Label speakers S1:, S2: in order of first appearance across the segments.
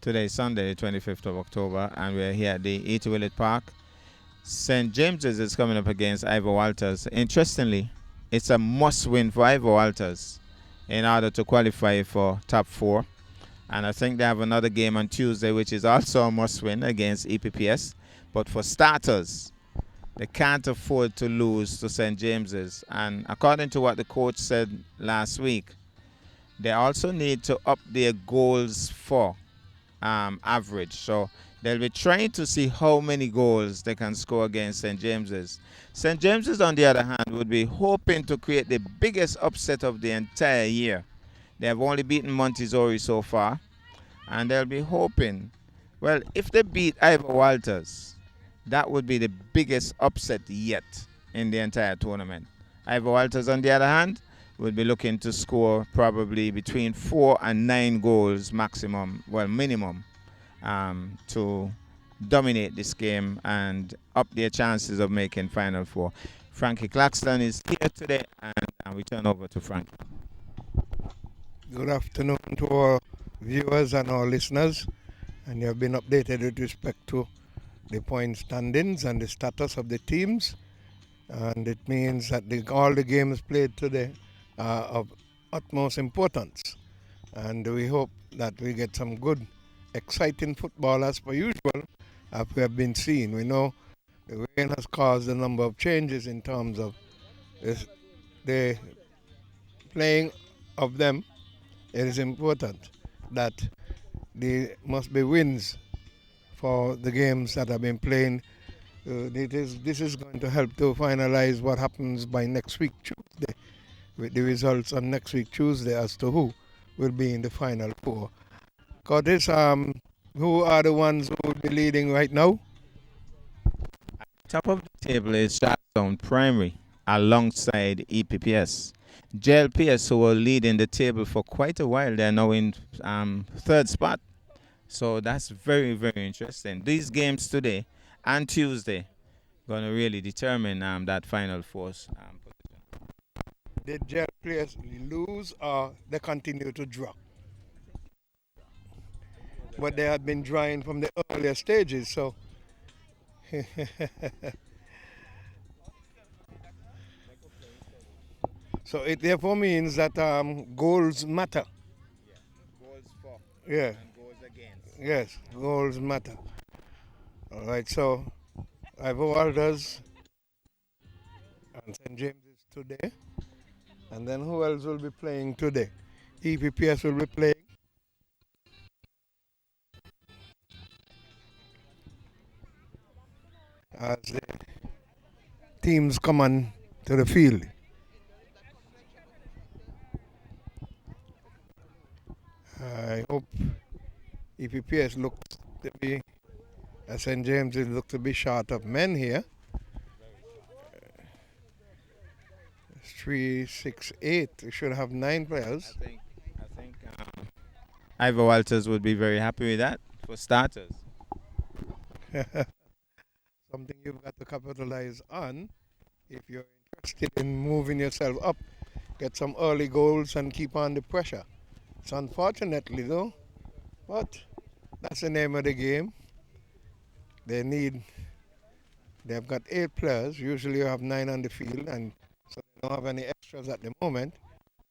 S1: Today is Sunday, the 25th of October, and we're here at the E.T. Willett Park. St. James's is coming up against Ivor Walters. Interestingly, it's a must-win for Ivor Walters in order to qualify for top four. And I think they have another game on Tuesday, which is also a must-win against EPPS. But for starters, they can't afford to lose to St. James's. And according to what the coach said last week, they also need to up their goals for average. So they'll be trying to see how many goals they can score against St. James's. St. James's, on the other hand, would be hoping to create the biggest upset of the entire year. They have only beaten Montessori so far, and they'll be hoping, well, if they beat Ivor Walters, that would be the biggest upset yet in the entire tournament. Ivor Walters, on the other hand, would be looking to score probably between 4 and 9 goals maximum, well, minimum, to dominate this game and up their chances of making Final Four. Frankie Claxton is here today, and we turn over to Frankie.
S2: Good afternoon to our viewers and our listeners, and you have been updated with respect to the point standings and the status of the teams, and it means that all the games played today are of utmost importance, and we hope that we get some good, exciting football as per usual, as we have been seeing. We know the rain has caused a number of changes in terms of the playing of them. It is important that there must be wins for the games that have been playing. This is going to help to finalize what happens by next week Tuesday, with the results on next week Tuesday as to who will be in the Final Four. Curtis, who are the ones who will be leading right now?
S1: Top of the table is Charlestown Primary alongside EPPS. JLPS, who were leading the table for quite a while, they're now in third spot. So that's very, very interesting. These games today and Tuesday going to really determine that Final Four's position.
S2: Did Gel players lose or they continue to drop? But they had been drawing from the earlier stages, so so it therefore means that goals matter.
S1: Goals for
S2: Yeah,
S1: and goals against.
S2: yes, goals matter. All right, so Ivor Walters and St. James is today. And then who else will be playing today? EPPS will be playing. As the teams come on to the field. I hope EPPS looks to be, St. James looks to be short of men here. 3, 6, 8. We should have 9 players.
S1: I think Ivor Walters would be very happy with that for starters.
S2: Something you've got to capitalize on if you're interested in moving yourself up. Get some early goals and keep on the pressure. It's unfortunately though, but that's the name of the game. They've got 8 players. Usually you have 9 on the field, and so they don't have any extras at the moment.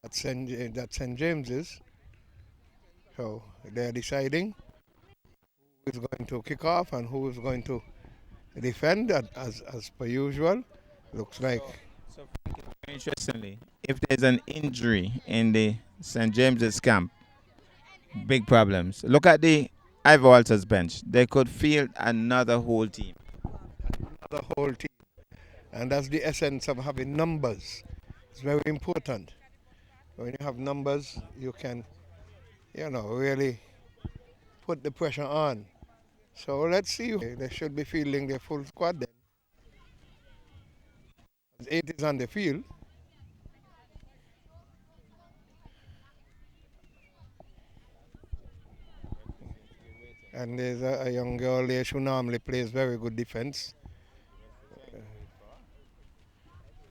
S2: That's St. James's. So they're deciding who is going to kick off and who is going to defend as per usual. Looks like
S1: So very interestingly, if there's an injury in the St. James's camp, big problems. Look at the Ivor Walters bench. They could field another whole team.
S2: the whole team. And that's the essence of having numbers. It's very important. When you have numbers, you can, really put the pressure on. So let's see. They should be fielding their full squad then. 8 is on the field. And there's a young girl there who normally plays very good defense.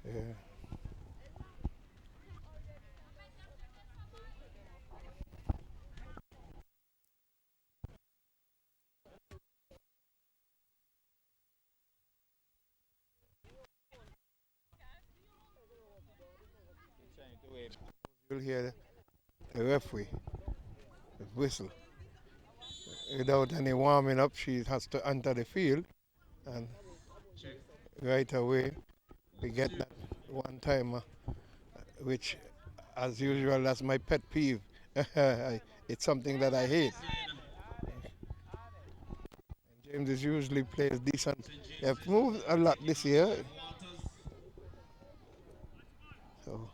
S2: Yeah. You'll hear the referee whistle. Without any warming up, she has to enter the field, and right away we get that one timer, which, as usual, that's my pet peeve. It's something that I hate. James is usually plays decent. They've moved a lot this year. So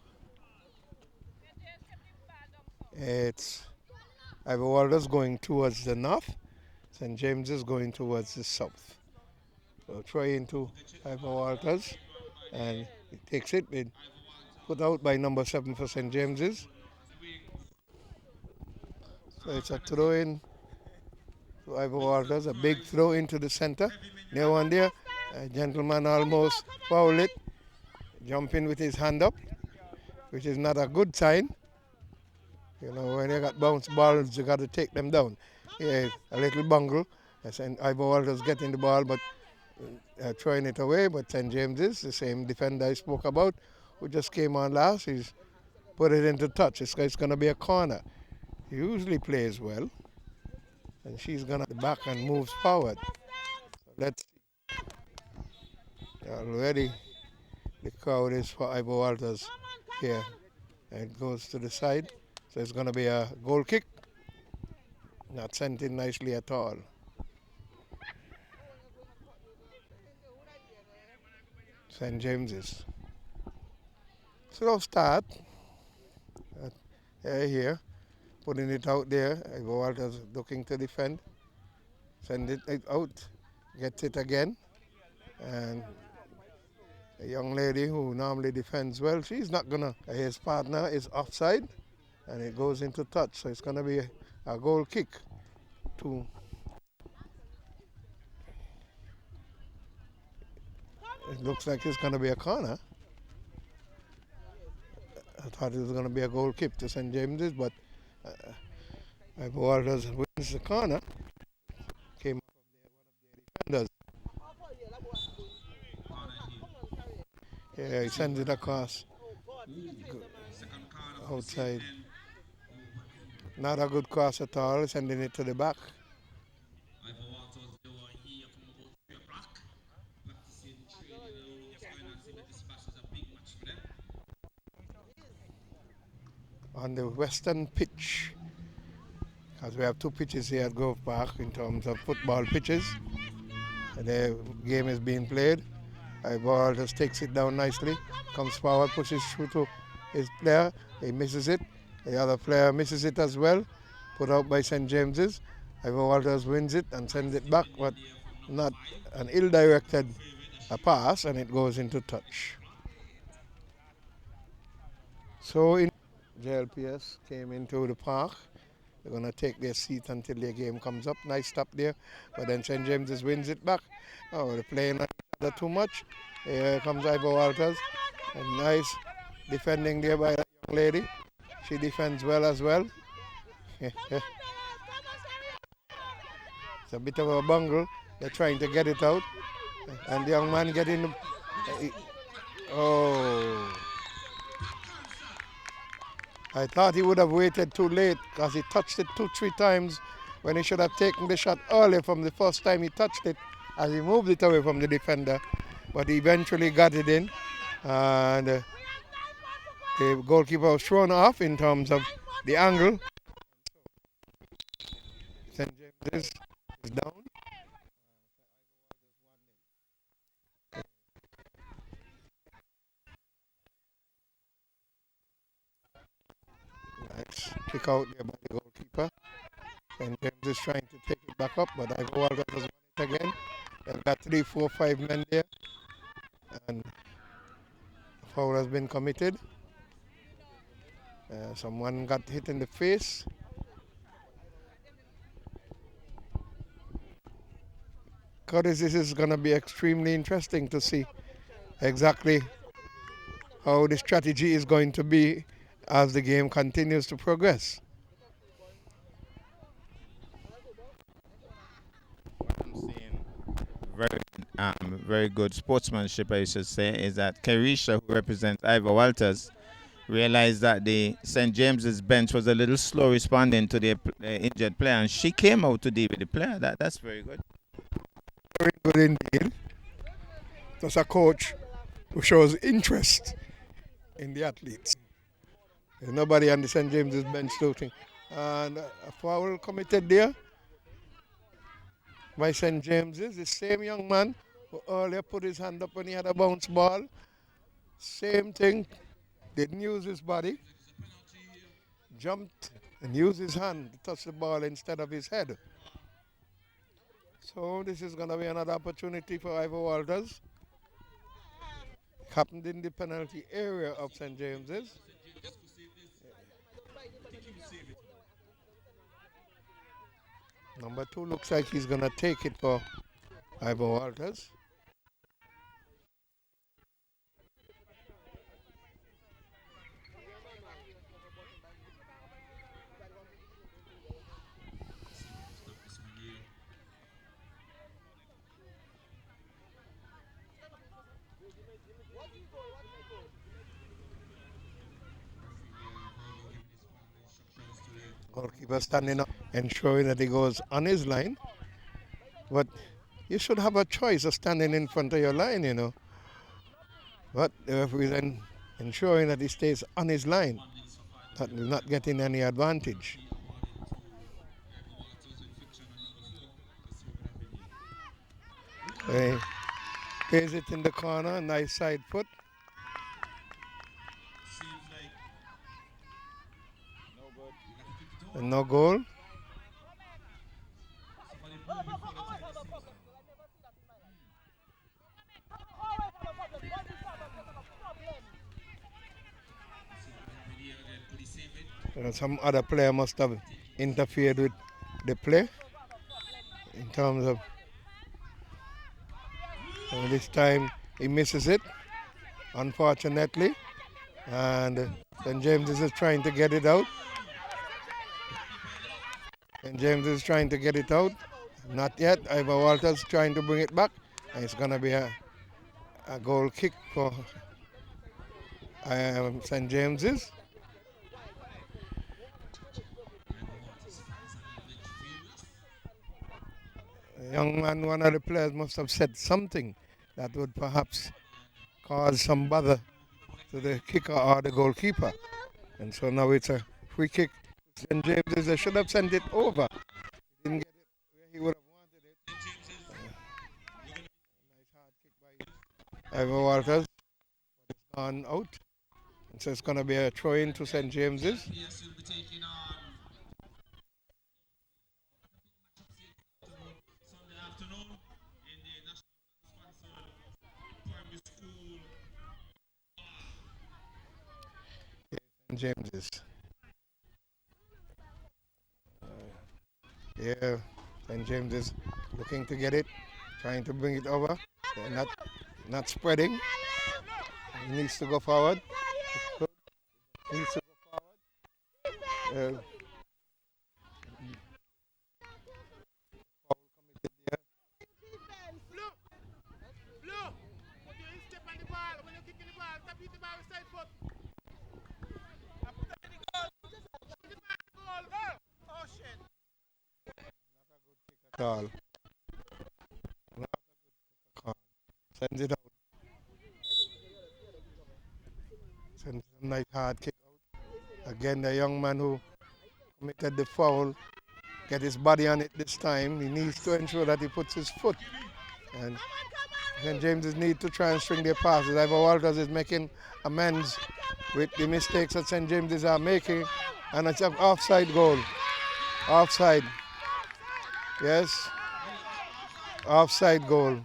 S2: it's Ivor Walters going towards the north, St. James is going towards the south. So throw into Ivor Walters, and he takes it. It put out by number 7 for St. James's. So it's a throw in to Ivor Walters, a big throw into the center. Near one there, a gentleman almost fouled it, jumping with his hand up, which is not a good sign. You know, when you got bounce balls, you got to take them down. Yeah, a little bungle. And Ivor Walters getting the ball, but throwing it away. But St. James's, the same defender I spoke about, who just came on last, he's put it into touch. It's going to be a corner. He usually plays well. And she's going to back and moves forward. So let's see. Already the crowd is for Ivor Walters here. And it goes to the side. So it's going to be a goal kick. Not sent in nicely at all. St. James's. Slow start. Here. Putting it out there. Ivor Walters looking to defend. Send it out. Gets it again. And a young lady who normally defends well, she's not going to. His partner is offside. And it goes into touch. So it's going to be a goal kick. It looks like it's going to be a corner. I thought it was going to be a goal kick to St. James's, but Ivor Walters wins the corner. Came from one of their defenders. Yeah, he sends it across. Outside. Not a good cross at all, sending it to the back. On the western pitch, because we have two pitches here at Grove Park in terms of football pitches. And the game is being played. Ivor Walters takes it down nicely, comes forward, pushes through to his player. He misses it. The other player misses it as well. Put out by St. James's. Ivor Walters wins it and sends it back, but not an ill-directed pass, and it goes into touch. So JLPS came into the park. They're going to take their seat until their game comes up. Nice stop there. But then St. James's wins it back. Oh, they're playing on each other too much. Here comes Ivor Walters. And nice defending there by that young lady. She defends well as well. It's a bit of a bungle. They're trying to get it out. And the young man getting... Oh... I thought he would have waited too late because he touched it 2-3 times when he should have taken the shot early from the first time he touched it as he moved it away from the defender. But he eventually got it in, and the goalkeeper was thrown off in terms of the angle. St. James is down. Nice kick out there by the goalkeeper. And James is trying to take it back up, but Ivor Walters has won it again. They've got 3, 4, 5 men there. And a foul has been committed. Someone got hit in the face. Curtis, this is going to be extremely interesting to see exactly how the strategy is going to be as the game continues to progress.
S1: I'm seeing very good sportsmanship, I should say, is that Carisha, who represents Ivor Walters, realized that the St. James's bench was a little slow responding to the injured player, and she came out to deal with the player. That's very good.
S2: Very good indeed. That's a coach who shows interest in the athletes. There's nobody on the St. James's bench shooting. And a foul committed there by St. James's. The same young man who earlier put his hand up when he had a bounce ball. Same thing. Didn't use his body. Jumped and used his hand to touch the ball instead of his head. So this is going to be another opportunity for Ivor Walters. Happened in the penalty area of St. James's. Number 2 looks like he's going to take it for Ivor Walters. Goalkeeper standing up, ensuring that he goes on his line. But you should have a choice of standing in front of your line, you know. But the referee then ensuring that he stays on his line, that he's not getting any advantage. He plays it in the corner, nice side foot. And no goal. Some other player must have interfered with the play in terms of this time he misses it, unfortunately, and St. James is trying to get it out. St. James is trying to get it out. Not yet. Ivor Walters trying to bring it back. And it's going to be a goal kick for St. James's. The young man, one of the players, must have said something that would perhaps cause some bother to the kicker or the goalkeeper. And so now it's a free kick. St. James's, they should have sent it over. He didn't get it where he would have wanted it. Nice hard kick by Ivor Walters. But it's gone out. And so it's going to be a throw in to St. James's. St. James's. Yeah, St. James is looking to get it, trying to bring it over. They're not spreading. He needs to go forward. He needs to go forward. All. Sends it out. Sends a nice hard kick out. Again, the young man who committed the foul get his body on it this time. He needs to ensure that he puts his foot. And St. James's need to try and string their passes. Ivor Walters is making amends with the mistakes that St. James's are making. And it's an offside goal. Offside. Yes. Offside goal.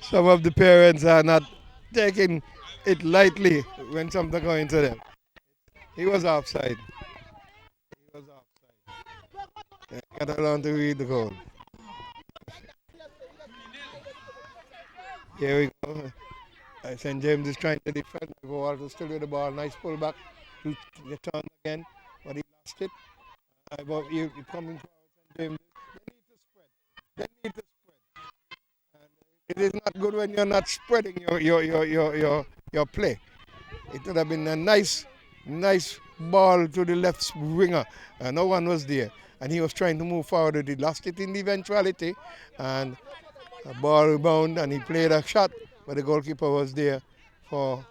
S2: Some of the parents are not taking it lightly when something going to them. He was offside. He was offside. Got along to read the goal. Here we go. St. James is trying to defend. Walters still with the ball. Nice pullback. He turned again, but he lost it. you coming to St. James, they need to spread. They need to spread. And it is not good when you're not spreading your play. It would have been a nice ball to the left winger. No one was there. And he was trying to move forward. He lost it in the eventuality. And a ball rebound and he played a shot. But the goalkeeper was there for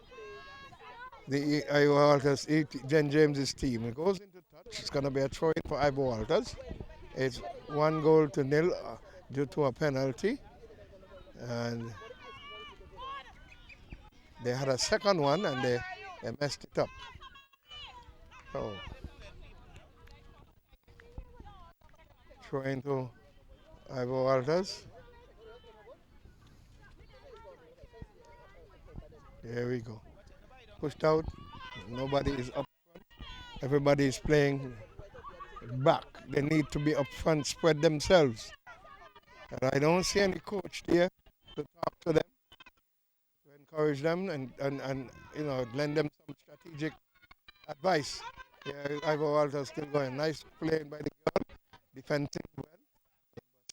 S2: the Ivor Walters, St. James's team. It goes into touch. It's going to be a throw-in for Ivor Walters. It's 1-0 due to a penalty. And they had a second one and they messed it up. So, throw into Ivor Walters. There we go. Pushed out. Nobody is up front. Everybody is playing back. They need to be up front, spread themselves. And I don't see any coach there to talk to them, to encourage them and lend them some strategic advice. Yeah, Ivor Walters still going. Nice playing by the girl, defending well. Number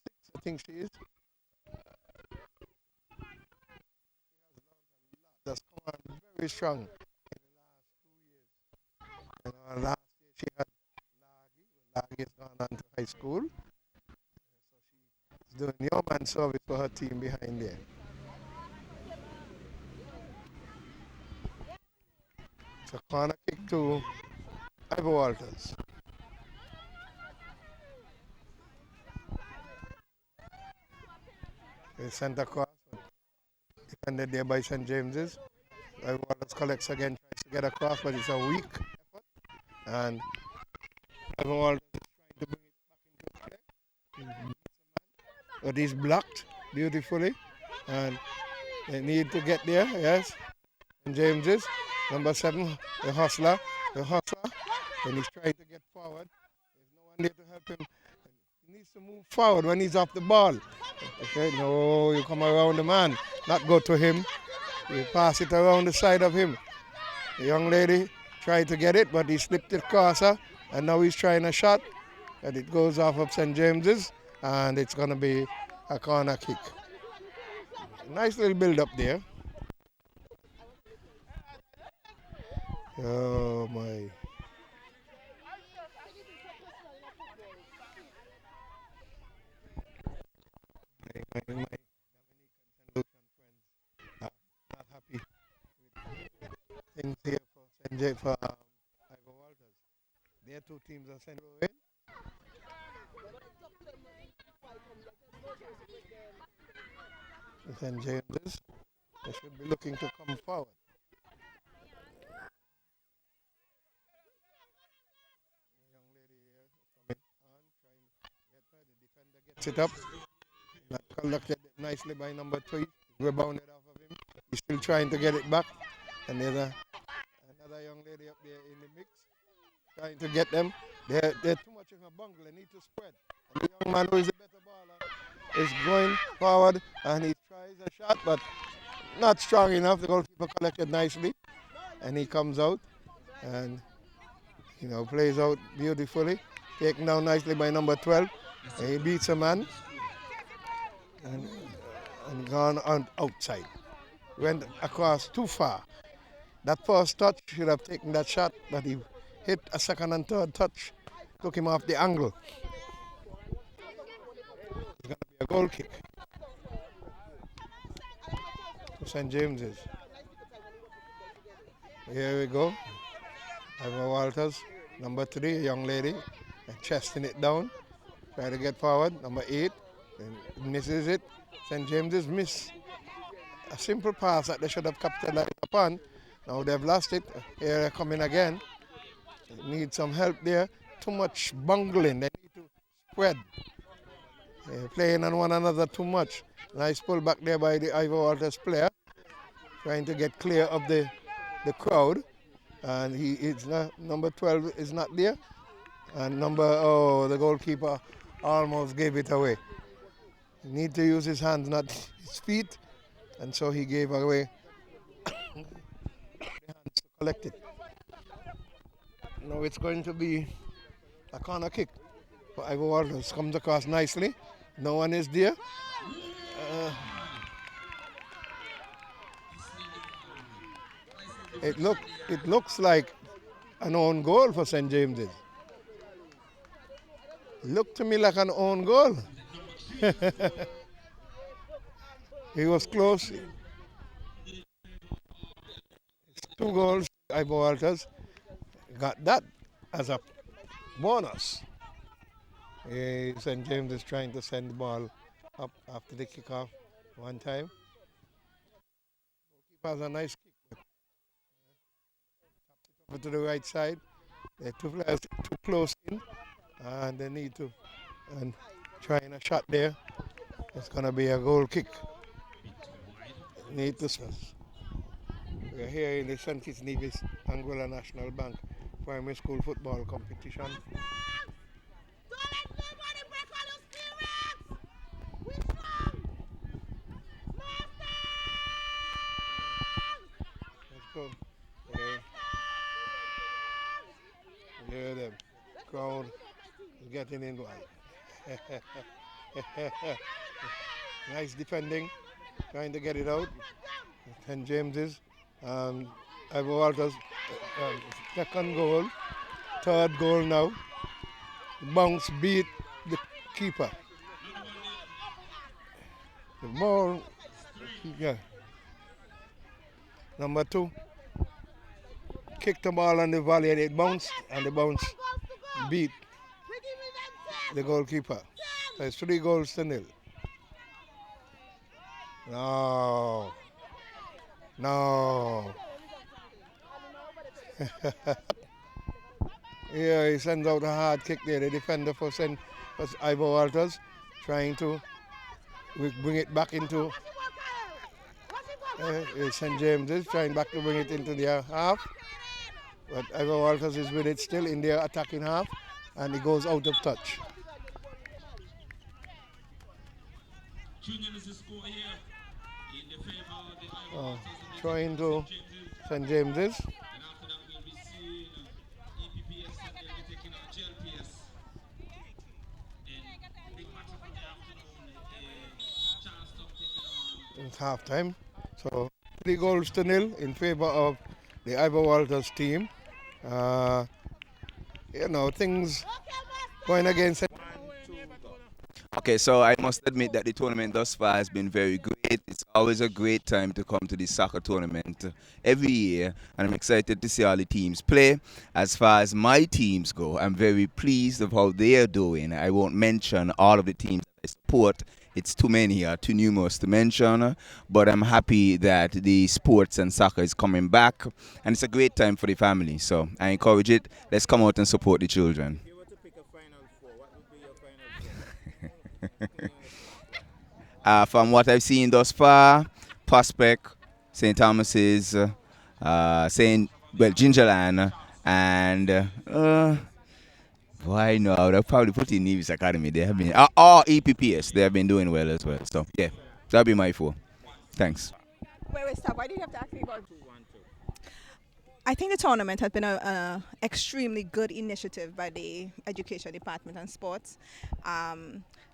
S2: 6, I think she is. That's come on very strong in the last 2 years. Last year she had Lagi. Lagi has gone on to high school. So she's doing yeoman service for her team behind there. It's a corner kick to Ivor Walters. They sent across, defended there by St. James's. Ivor Walters collects again, tries to get across, but it's a weak effort. And Ivor Walters is trying to bring it back into play. But he's blocked beautifully. And they need to get there, yes. St. James's, number 7, the hustler. And he's trying to get forward. There's no one there to help him. He needs to move forward when he's off the ball. Okay, no, you come around the man, not go to him. You pass it around the side of him. The young lady tried to get it, but he slipped it across her, and now he's trying a shot, and it goes off of St. James's, and it's going to be a corner kick. Nice little build-up there. Oh, my. My Dominican St. Lucian friends are not happy with things here for Ivor Walters. Their 2 teams are sent away. St. James's, they should be looking to come forward. The young lady here coming on, trying to get her. The defender gets it up. Not conducted nicely by number 3. Rebounded off of him. He's still trying to get it back. And there's another young lady up there in the mix, trying to get them. They're too much of a bungle. They need to spread. And the young man who is a better baller is going forward, and he tries a shot, but not strong enough. The goalkeeper collected nicely, and he comes out and plays out beautifully. Taken down nicely by number 12. And he beats a man. And gone on outside. Went across too far. That first touch should have taken that shot, but he hit a second and third touch. Took him off the angle. It's going to be a goal kick to St. James's. Here we go. Ivor Walters, number 3, a young lady, chesting it down. Try to get forward. Number 8. And misses it. St. James's miss a simple pass that they should have capitalized upon. Now they've lost it. Here they're coming again. They need some help there. Too much bungling. They need to spread. They're playing on one another too much. Nice pull back there by the Ivor Walters player, trying to get clear of the crowd. And number 12 is not there. And the goalkeeper almost gave it away. He needs to use his hands, not his feet, and so he gave away the hands to collect it. Now it's going to be a corner kick for Ivor Walters. Comes across nicely. No one is there. It looks like an own goal for St. James's. Looked to me like an own goal. He was close. It's 2 goals. Ivor Walters got that as a bonus. St. James is trying to send the ball up after the kickoff one time. Keeper has a nice kick. Over to the right side. They're two players too close in, and they need to and trying a shot there. It's gonna be a goal kick. Need to. We're here in the St. Kitts Nevis Anguilla National Bank Primary School Football Competition. Let's go. There them. Crowd is getting in one. Nice defending, trying to get it out. St. James's. Ivor Walters, second goal, third goal now. Bounce beat the keeper. The ball, yeah. Number 2, kicked the ball on the volley and it bounced, and the bounce beat the goalkeeper. So it's 3-0. No. Yeah, he sends out a hard kick there. The defender for Ivor Walters trying to bring it back into St. James's, trying back to bring it into their half. But Ivor Walters is with it still in their attacking half, and it goes out of touch. Trying to St. James's. It's half time. So 3-0 in favor of the Ivor Walters team. Things going against.
S3: Okay, so I must admit that the tournament thus far has been very great. It's always a great time to come to the soccer tournament every year, and I'm excited to see all the teams play. As far as my teams go, I'm very pleased of how they are doing. I won't mention all of the teams I support. It's too many, too numerous to mention, but I'm happy that the sports and soccer is coming back, and it's a great time for the family. So I encourage it. Let's come out and support the children.
S1: If you were to pick a final 4, what would be your final 4?
S3: From what I've seen thus far, Prospect, St. Thomas's, Gingerland, and why no? They'll probably put in Nevis Academy. They have been EPPS. They have been doing well as well. So yeah, that'll be my 4. Thanks.
S4: Wait, stop. Why did you have to ask me about? I think the tournament has been an extremely good initiative by the Education Department and Sports.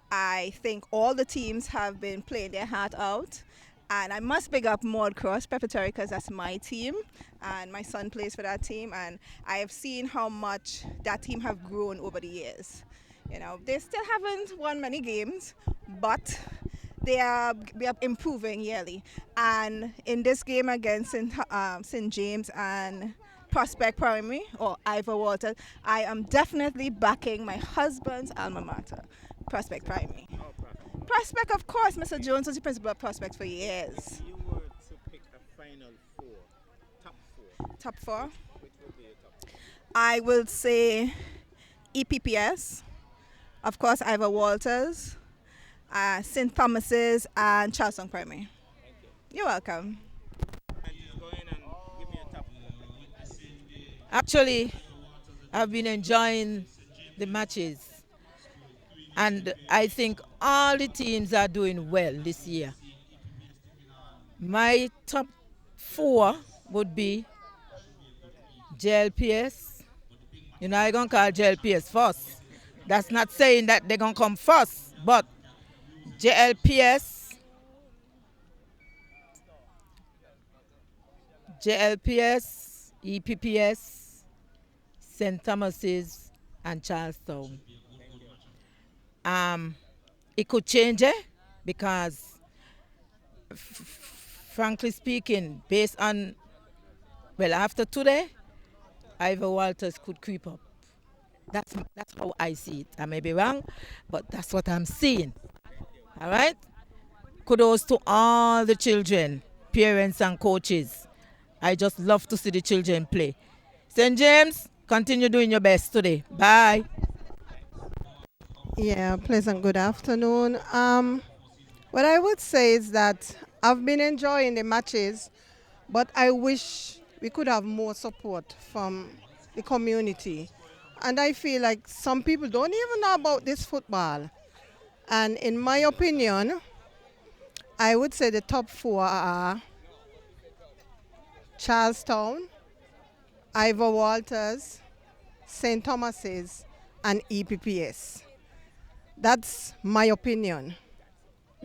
S4: I think all the teams have been playing their heart out. And I must big up Maud Cross Preparatory because that's my team. And my son plays for that team. And I have seen how much that team have grown over the years. You know, they still haven't won many games, but they are improving yearly. And in this game against St. James and Prospect Primary, or Ivor Walters, I am definitely backing my husband's alma mater, Prospect Primary. Prospect, of course. Mr. Jones was the principal of Prospect for years.
S1: If you were to pick a final 4, top 4.
S4: Top 4?
S1: Which would be your top 4?
S4: I will say EPPS, of course, Ivor Walters, St. Thomas's, and Charlestown Primary.
S1: Thank you.
S4: You're welcome.
S1: And just go in and give me a top 4.
S5: Actually, I've been enjoying the matches, and I think all the teams are doing well this year. My top 4 would be JLPS. You know, I'm going to call JLPS first, That's not saying that they're going to come first, but JLPS, EPPS, St. Thomas's, and Charlestown. It could change because, frankly speaking, based on, well, after today, Ivor Walters could creep up. That's how I see it. I may be wrong, but that's what I'm seeing. All right? Kudos to all the children, parents and coaches. I just love to see the children play. St. James, continue doing your best today. Bye.
S6: Yeah, pleasant good afternoon. What I would say is that I've been enjoying the matches, but I wish we could have more support from the community. And I feel like some people don't even know about this football. And in my opinion, I would say the top four are Charlestown, Ivor Walters, St. Thomas's, and EPPS. That's my opinion.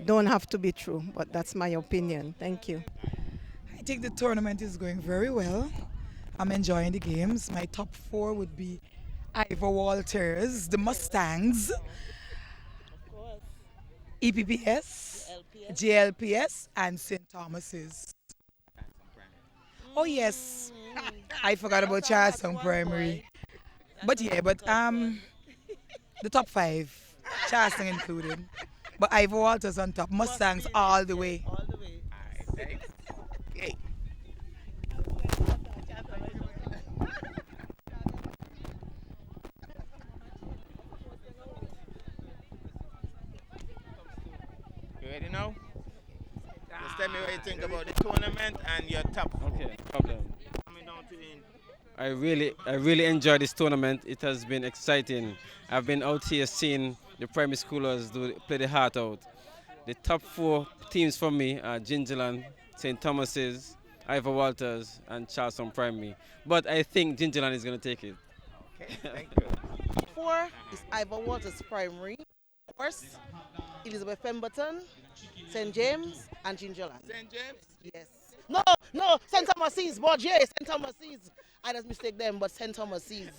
S6: Don't have to be true, but that's my opinion. Thank you.
S7: I think the tournament is going very well. I'm enjoying the games. My top four would be Ivor Walters, the Mustangs, EPPS, JLPS, and St. Thomas's. Oh yes, I forgot about Charlestown Primary. But the top five, Charlestown included. But Ivor Walters on top, Mustangs all the way. Yay.
S1: You ready now? Just tell me what you think about the tournament and your top four.
S8: Okay, no problem.
S1: Coming down to in.
S8: I really enjoyed this tournament. It has been exciting. I've been out here seeing the primary schoolers play the heart out. The top four teams for me are Gingerland, St. Thomas's, Ivor Walters, and Charlestown Primary. But I think Gingerland is going to take it.
S1: Okay, thank you.
S9: Four is Ivor Walters Primary, of course, Elizabeth Pemberton, St. James, and Gingerland.
S1: St. James?
S9: Yes. No, St. Thomas's, but yeah, St. Thomas's. I just mistake them, but St. Thomas's.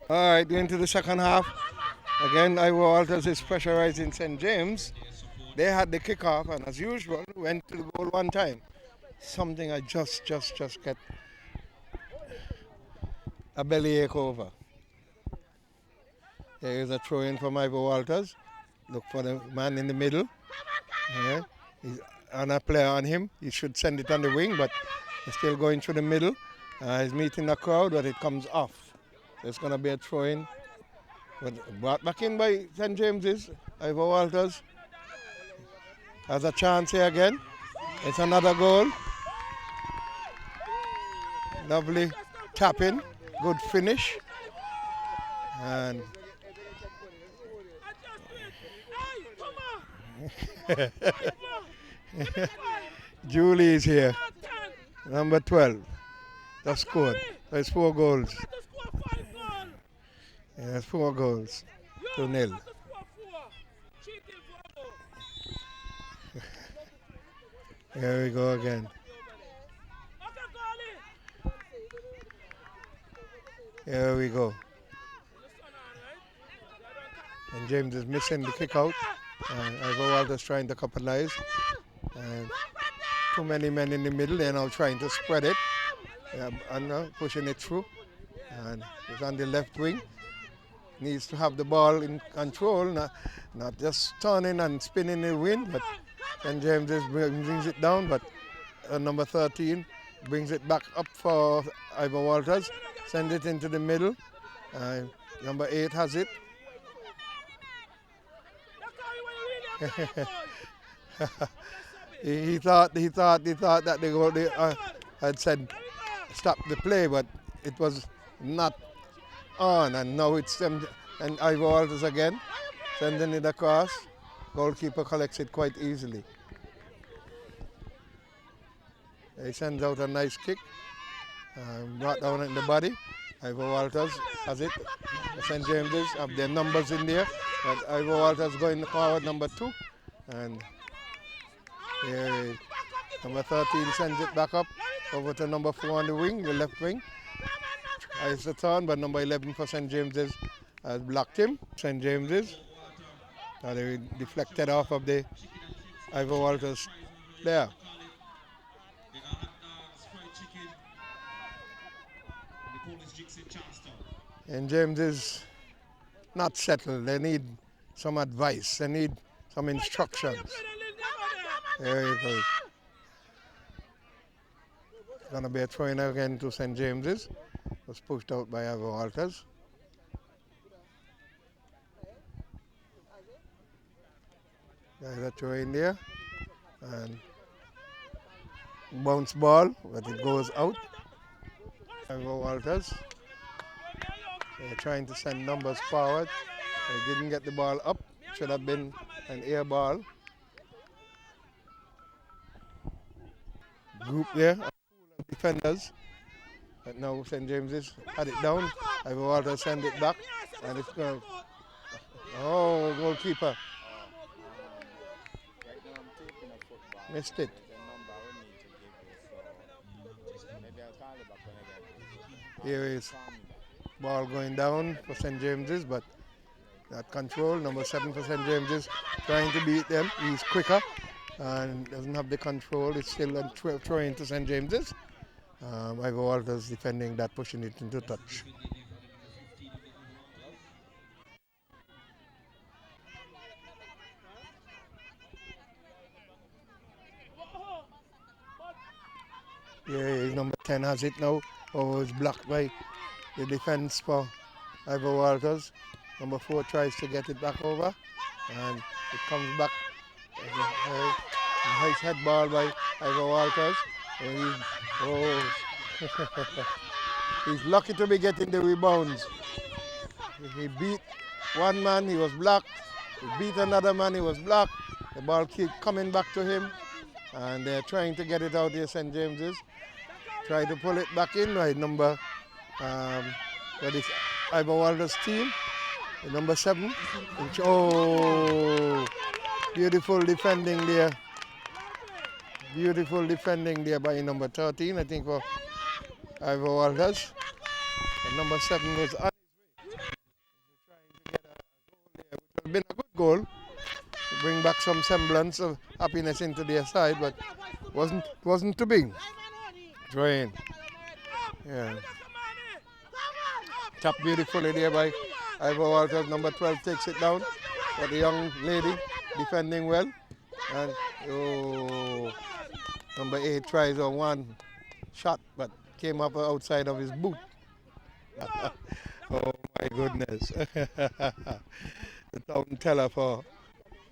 S2: All right, going to the second half. Again, Ivor Walters is pressurizing St. James. They had the kickoff, and as usual, went to the goal one time. Something I just get a bellyache over. There is a throw in from Ivor Walters. Look for the man in the middle. Yeah. He's on a player on him. He should send it on the wing, but he's still going through the middle. He's meeting the crowd, but it comes off. There's going to be a throw in. But brought back in by St. James's. Ivor Walters has a chance here again. It's another goal. Lovely tapping. Good finish. And Julie is here. Number 12. That's scored. There's 4 goals. Yes, 4 goals to 0. Here we go again. Here we go. And James is missing the kick out. Ivor Walters trying to capitalize. And too many men in the middle. They're now trying to spread it. And pushing it through. And it's on the left wing. Needs to have the ball in control, not just turning and spinning in the wind, but St. James brings it down, but number 13 brings it back up for Ivor Walters, send it into the middle. Number 8 has it. he thought that they had said stop the play, but it was not on, and now it's them and Ivor Walters again, sending it across. Goalkeeper collects it quite easily. He sends out a nice kick, brought down in the body. Ivor Walters has it. St. James's have their numbers in there. But Ivor Walters going forward, number 2. And here, number 13 sends it back up over to number 4 on the wing, the left wing. It's a turn, but number 11 for St. James's has blocked him. St. James's. They deflected off of the Ivor Walters there. And James is not settled. They need some advice. They need some instructions. There it is. Going to be a throw-in again to St. James's. Was pushed out by Ivor Walters. There's a throw in there. And bounce ball, but it goes out. Ivor Walters. They're trying to send numbers forward. They didn't get the ball up. Should have been an air ball. Group there, defenders. But now St. James's had it down. Ivor Walters send it back. And it's going. Oh, goalkeeper. Missed it. Here is ball going down for St. James's, but that control. Number 7 for St. James's trying to beat them. He's quicker and doesn't have the control. It's still a throw into St. James's. Ivor Walters defending that, pushing it into touch. Yeah, number 10 has it now. Oh, it's blocked by the defense for Ivor Walters. Number 4 tries to get it back over, and it comes back. Nice head ball by Ivor Walters. He's lucky to be getting the rebounds. He beat one man, he was blocked. He beat another man, he was blocked. The ball keeps coming back to him, and they're trying to get it out here, St. James's. Try to pull it back in, right, number, that is Ivor Walters' team, number 7. Oh, beautiful defending there. Beautiful defending there by number 13, I think, for Ivor Walters. And number 7 was on his way. Trying to get a goal there, which would have been a good goal to bring back some semblance of happiness into their side, but wasn't to be. Drain. Yeah. Tapped beautifully there by Ivor Walters. Number 12 takes it down for the young lady, defending well. And number 8 tries on one shot, but came up outside of his boot. Oh my goodness. The town teller for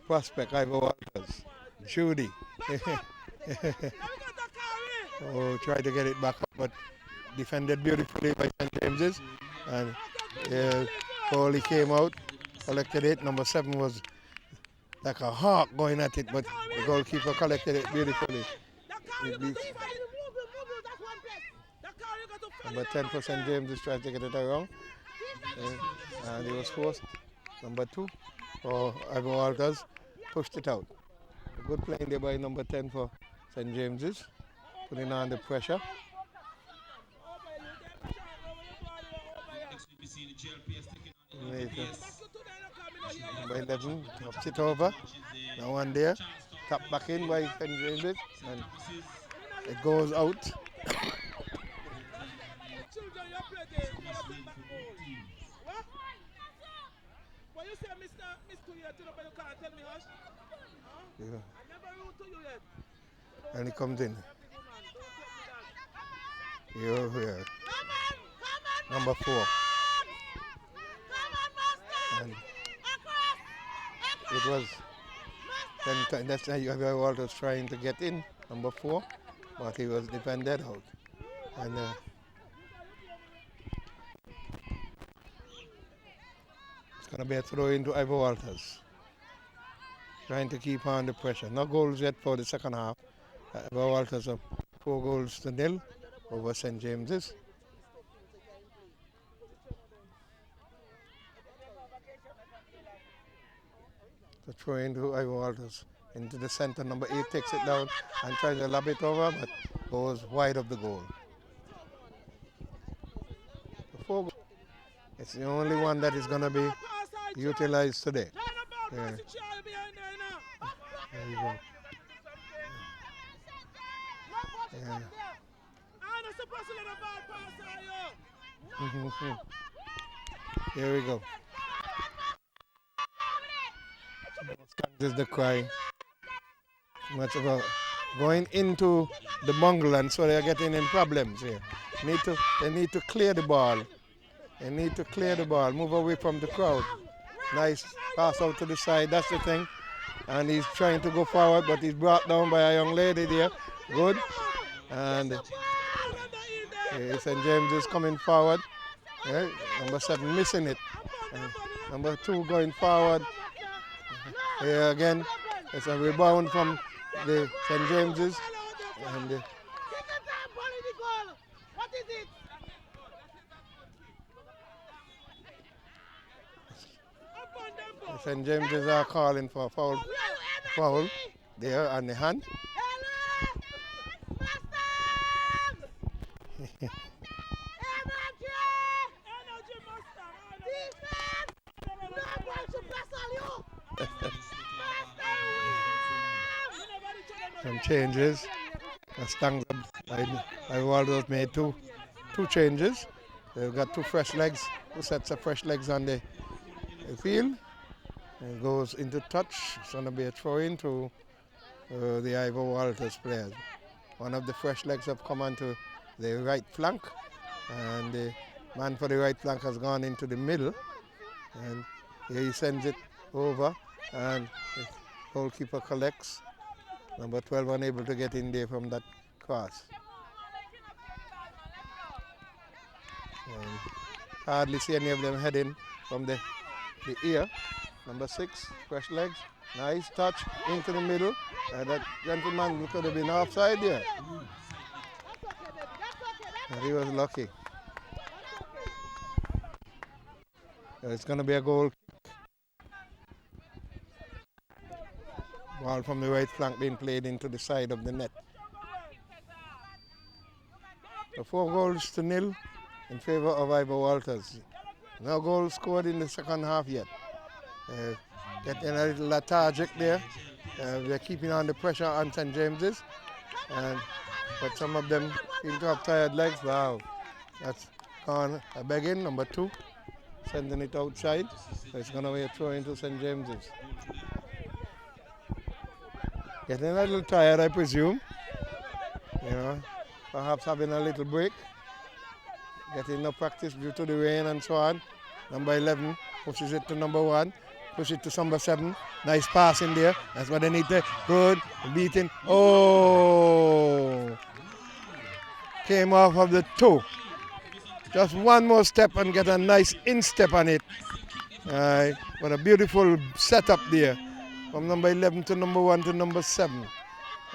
S2: prospect Ivor Walters, Judy. Oh, tried to get it back up, but defended beautifully by St. James's. And Foley came out, collected it. Number 7 was like a hawk going at it, but the goalkeeper collected it beautifully. Number 10 for St. James's tried to get it around. And he was forced. Number 2 for Ivor Walters pushed it out. A good playing there by number 10 for St. James's. Putting on the pressure. Number 11 taps it over. Now one there. Tap back in by St. James's. And it goes out. Yeah. And he comes in. Here. Number 4. And it was that's how Ivor Walters trying to get in, number 4, but he was defended out. And it's going to be a throw into Ivor Walters. Trying to keep on the pressure. No goals yet for the second half. Ivor Walters have 4-0 over St. James's. to throw into Ivor Walters. Into the center, number 8 takes it down and tries to lob it over, but goes wide of the goal. It's the only one that is going to be utilized today. Yeah. There you go. Yeah. Here we go. This is the cry. Much about going into the bungle, and so they are getting in problems here. They need to clear the ball. They need to clear the ball, move away from the crowd. Nice pass out to the side, that's the thing. And he's trying to go forward, but he's brought down by a young lady there. Good. And St. James is coming forward. Yeah, number 7 missing it. Number 2 going forward. Here again, it's a rebound from the St. James's. And St. James's are calling for a foul there on the hand. Some changes. Ivor Walters made two changes. They've got 2 fresh legs, 2 sets of fresh legs on the field. It goes into touch. It's going to be a throw-in to the Ivor Walters players. One of the fresh legs have come onto the right flank, and the man for the right flank has gone into the middle, and here he sends it over, and the goalkeeper collects. Number 12 unable to get in there from that cross. And hardly see any of them heading from the ear. Number 6, fresh legs, nice touch into the middle. That gentleman could have been offside there. And he was lucky. It's going to be a goal. Ball from the right flank being played into the side of the net. So 4-0 in favor of Ivor Walters. No goal scored in the second half yet. Getting a little lethargic there. They're keeping on the pressure on St. James's. But some of them seem to have tired legs. Wow. That's gone a begging, number 2. Sending it outside. So it's going to be a throw into St. James's. Getting a little tired, I presume. You know, perhaps having a little break. Getting no practice due to the rain and so on. Number 11 pushes it to number 1. Push it to number 7. Nice pass in there. That's what they need to. Good. Beating. Oh! Came off of the toe. Just one more step and get a nice instep on it. But a beautiful setup there. From number 11 to number 1 to number 7.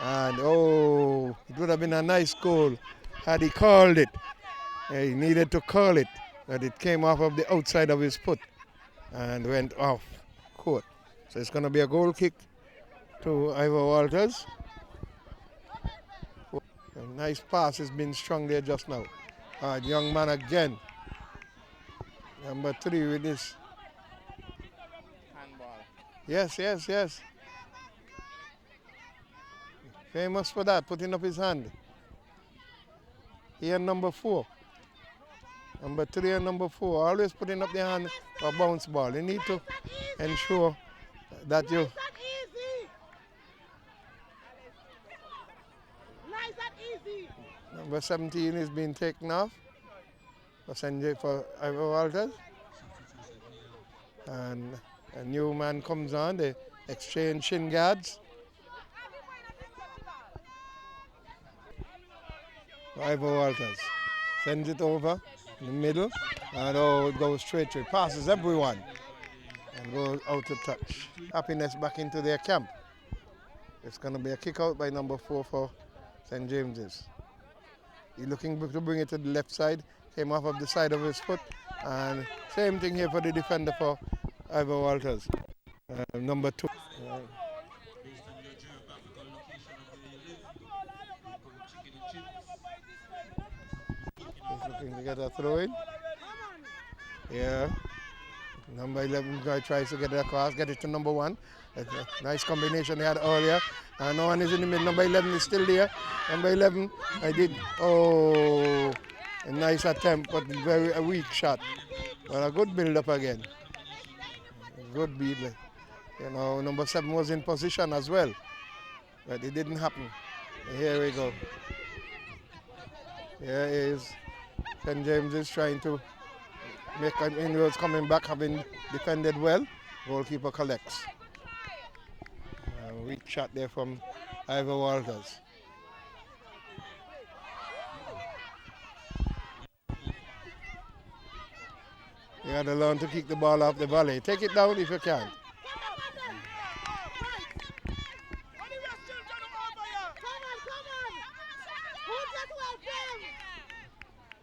S2: And oh, it would have been a nice goal had he called it. He needed to call it, but it came off of the outside of his foot and went off court. So it's going to be a goal kick to Ivor Walters. A nice pass has been strung there just now. Young man again. Number 3 with this. Yes. Famous for that, putting up his hand. He and number 4. Number 3 and number 4, always putting up their hand for a bounce ball. You need to ensure that you... Number 17 is being taken off for Ivor Walters. And a new man comes on, they exchange shin guards. Ivor Walters sends it over in the middle, and it goes straight through. Passes everyone and goes out of touch. Happiness back into their camp. It's going to be a kick out by number 4 for St. James's. He's looking to bring it to the left side, came off of the side of his foot, and same thing here for the defender for Ivor Walters. Number 2. Looking to get a throw in. Yeah. Number 11 guy tries to get it across, get it to number 1. That's a nice combination they had earlier. No one is in the middle. Number 11 is still there. Number 11, a nice attempt, but a weak shot. But a good build-up again. Good beat. You know, number 7 was in position as well, but it didn't happen. Here we go. Here is St. James is trying to make inroads, coming back, having defended well. Goalkeeper collects. Weak shot there from Ivor Walters. You got to learn to kick the ball off the volley. Take it down if you can.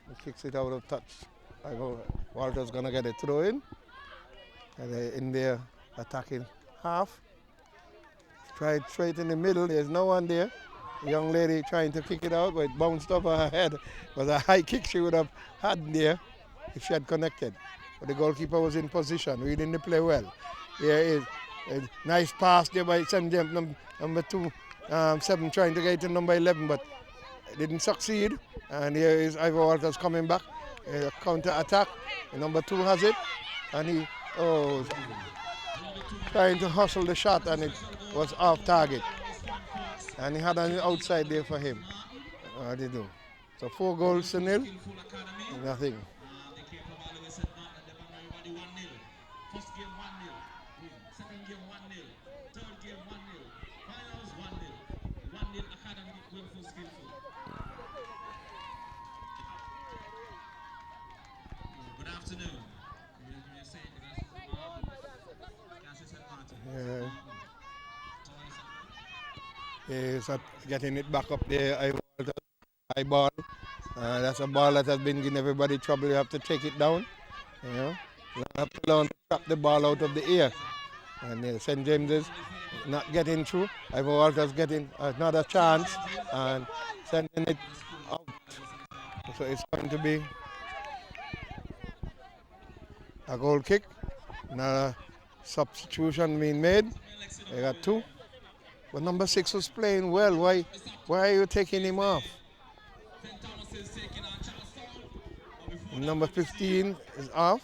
S2: He kicks it out of touch. Walter's going to get a throw in. And they're in their attacking half. Tried straight in the middle. There's no one there. The young lady trying to kick it out, but it bounced off her head. It was a high kick she would have had there if she had connected. But the goalkeeper was in position, reading the play well. Here is a nice pass there by St. James, number 7 trying to get to number 11, but didn't succeed. And here is Ivor Walters coming back. Counter attack. Number 2 has it. And he trying to hustle the shot, and it was off target. And he had an outside there for him. What did he do? So 4-0. Nothing. He's getting it back up there. High ball. That's a ball that has been giving everybody trouble. You have to take it down. You know, you have to learn to trap the ball out of the air. And St. James is not getting through. Ivor Walters getting another chance and sending it out. So it's going to be a goal kick. Another substitution being made. They got 2. But number 6 was playing well. Why are you taking him off? Number 15 is off.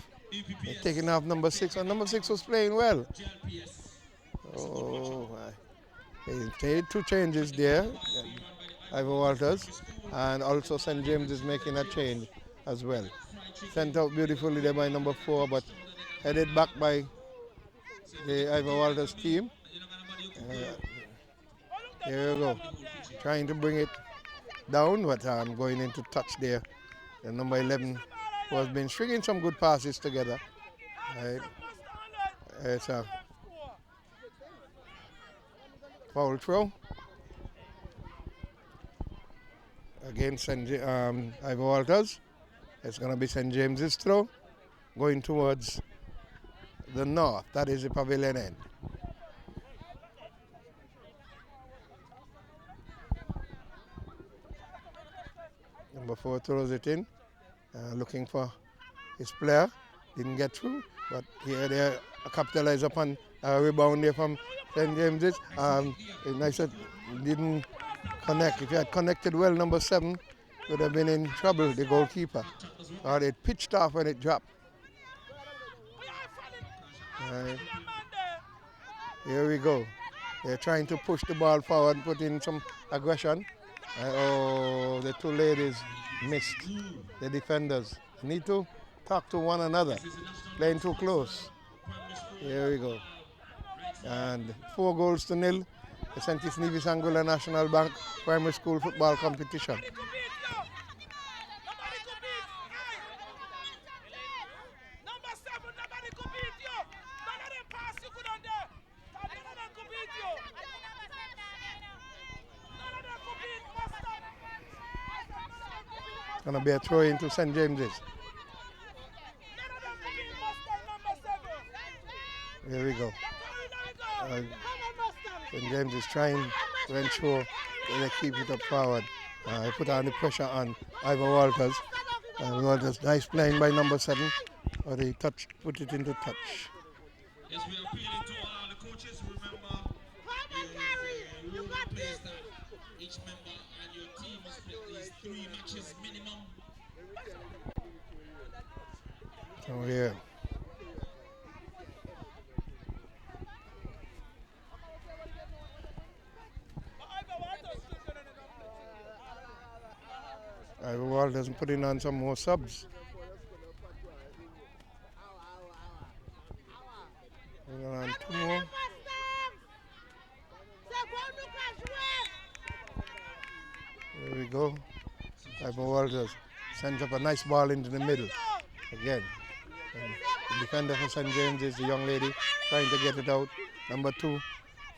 S2: They're taking off number 6. And number 6 was playing well. Oh, they made 2 changes there. Ivor Walters. And also St. James is making a change as well. Sent out beautifully there by number 4, but headed back by the Ivor Walters team. Here we go. Trying to bring it down, but I'm going into touch there. The number 11 who has been stringing some good passes together. Right. It's a foul throw against Ivor Walters. It's going to be St. James's throw going towards the north. That is the pavilion end. Number 4 throws it in, looking for his player. Didn't get through, but here they capitalize upon a rebound there from St. James's. Nice, didn't connect. If he had connected well, number 7 would have been in trouble, the goalkeeper. Or it pitched off when it dropped. Here we go. They're trying to push the ball forward, put in some aggression. The 2 ladies missed. The defenders need to talk to one another. Playing too close. Here we go. And 4-0. The St. Kitts Nevis Anguilla National Bank Primary School football competition. Going to be a throw into St. James's. Here we go. St. James is trying to ensure that they keep it up forward. Put on the pressure on Ivor Walters. And Walters, nice playing by number 7. But he put it into touch.
S10: Yes, we are appealing to all the coaches. Remember, plays that each member and your team must play at least 3 matches minimum.
S2: Oh, yeah. Ivor Walters putting on some more subs. Bring on 2 more. There we go. Ivor Walters sends up a nice ball into the middle. Again. And the defender for St. James is the young lady trying to get it out. Number 2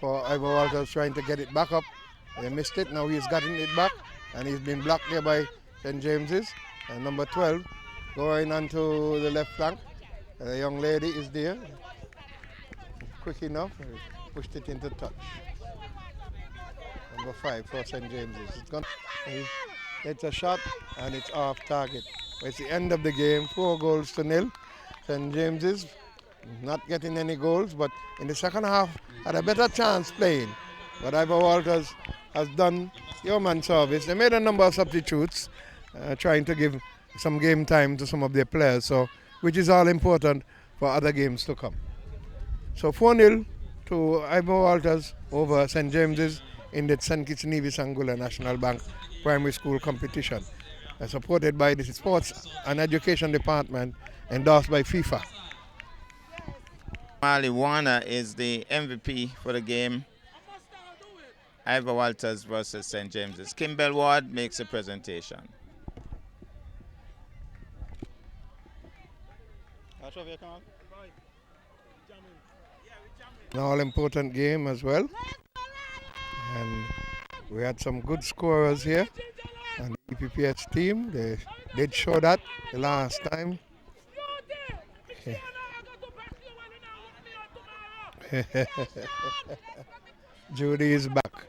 S2: for Ivor Walters trying to get it back up. They missed it. Now he's gotten it back. And he's been blocked there by St. James's. And number 12 going onto the left flank. The young lady is there. Quick enough. Pushed it into touch. Number 5 for St. James's. It's a shot and it's off target. It's the end of the game. 4-0. St. James's not getting any goals, but in the second half had a better chance playing. But Ivor Walters has done yeoman service. They made a number of substitutes, trying to give some game time to some of their players, so which is all important for other games to come. So 4-0 to Ivor Walters over St. James's in the St. Kitts Nevis Anguilla National Bank Primary School competition, supported by the Sports and Education Department, endorsed by FIFA.
S1: Marley Warner is the MVP for the game. Ivor Walters versus St. James's. Kimbell Ward makes a presentation.
S2: An all-important game as well. And we had some good scorers here. And the EPPS team, they did show that the last time. Judy is back.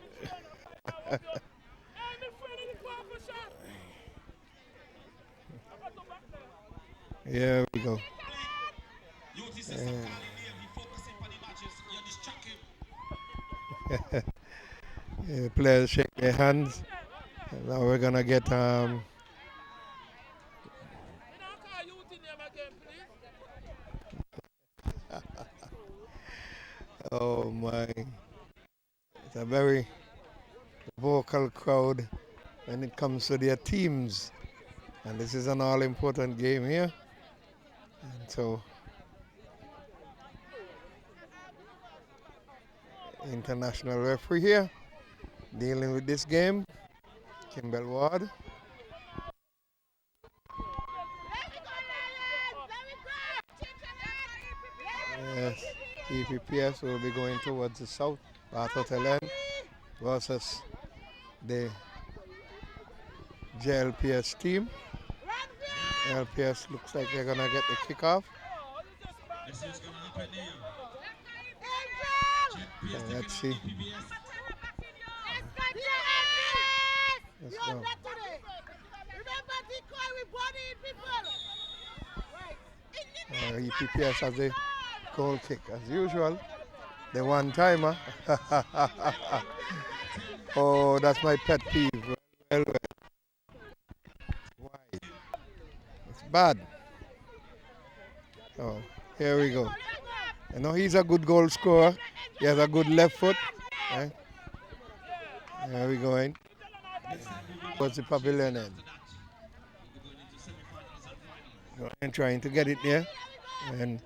S2: Here we go. Yeah, players shake their hands. And now we're gonna get oh my, it's a very vocal crowd when it comes to their teams, and this is an all-important game here. And so international referee here dealing with this game, Kimbell Ward. Yes, EPPS will be going towards the south, Bath Hotel End versus the JLPS team. LPS looks like they're gonna get the kickoff. Let's see. Let's go. EPPS has the goal kick as usual. The one-timer. Oh, that's my pet peeve. Well. Why? It's bad. Oh, here we go. You know, he's a good goal scorer. He has a good left foot. Right? There we go in. What's the pavilion end? And trying to get it there. And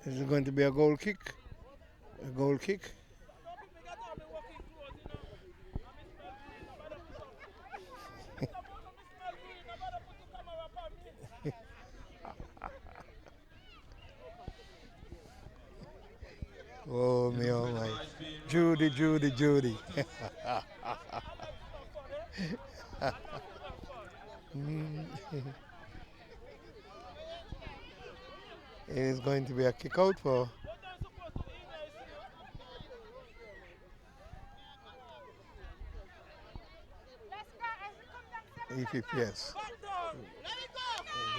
S2: is it going to be a goal kick? A goal kick? Oh, me, oh my. Judy. It is going to be a kick out for EPPS.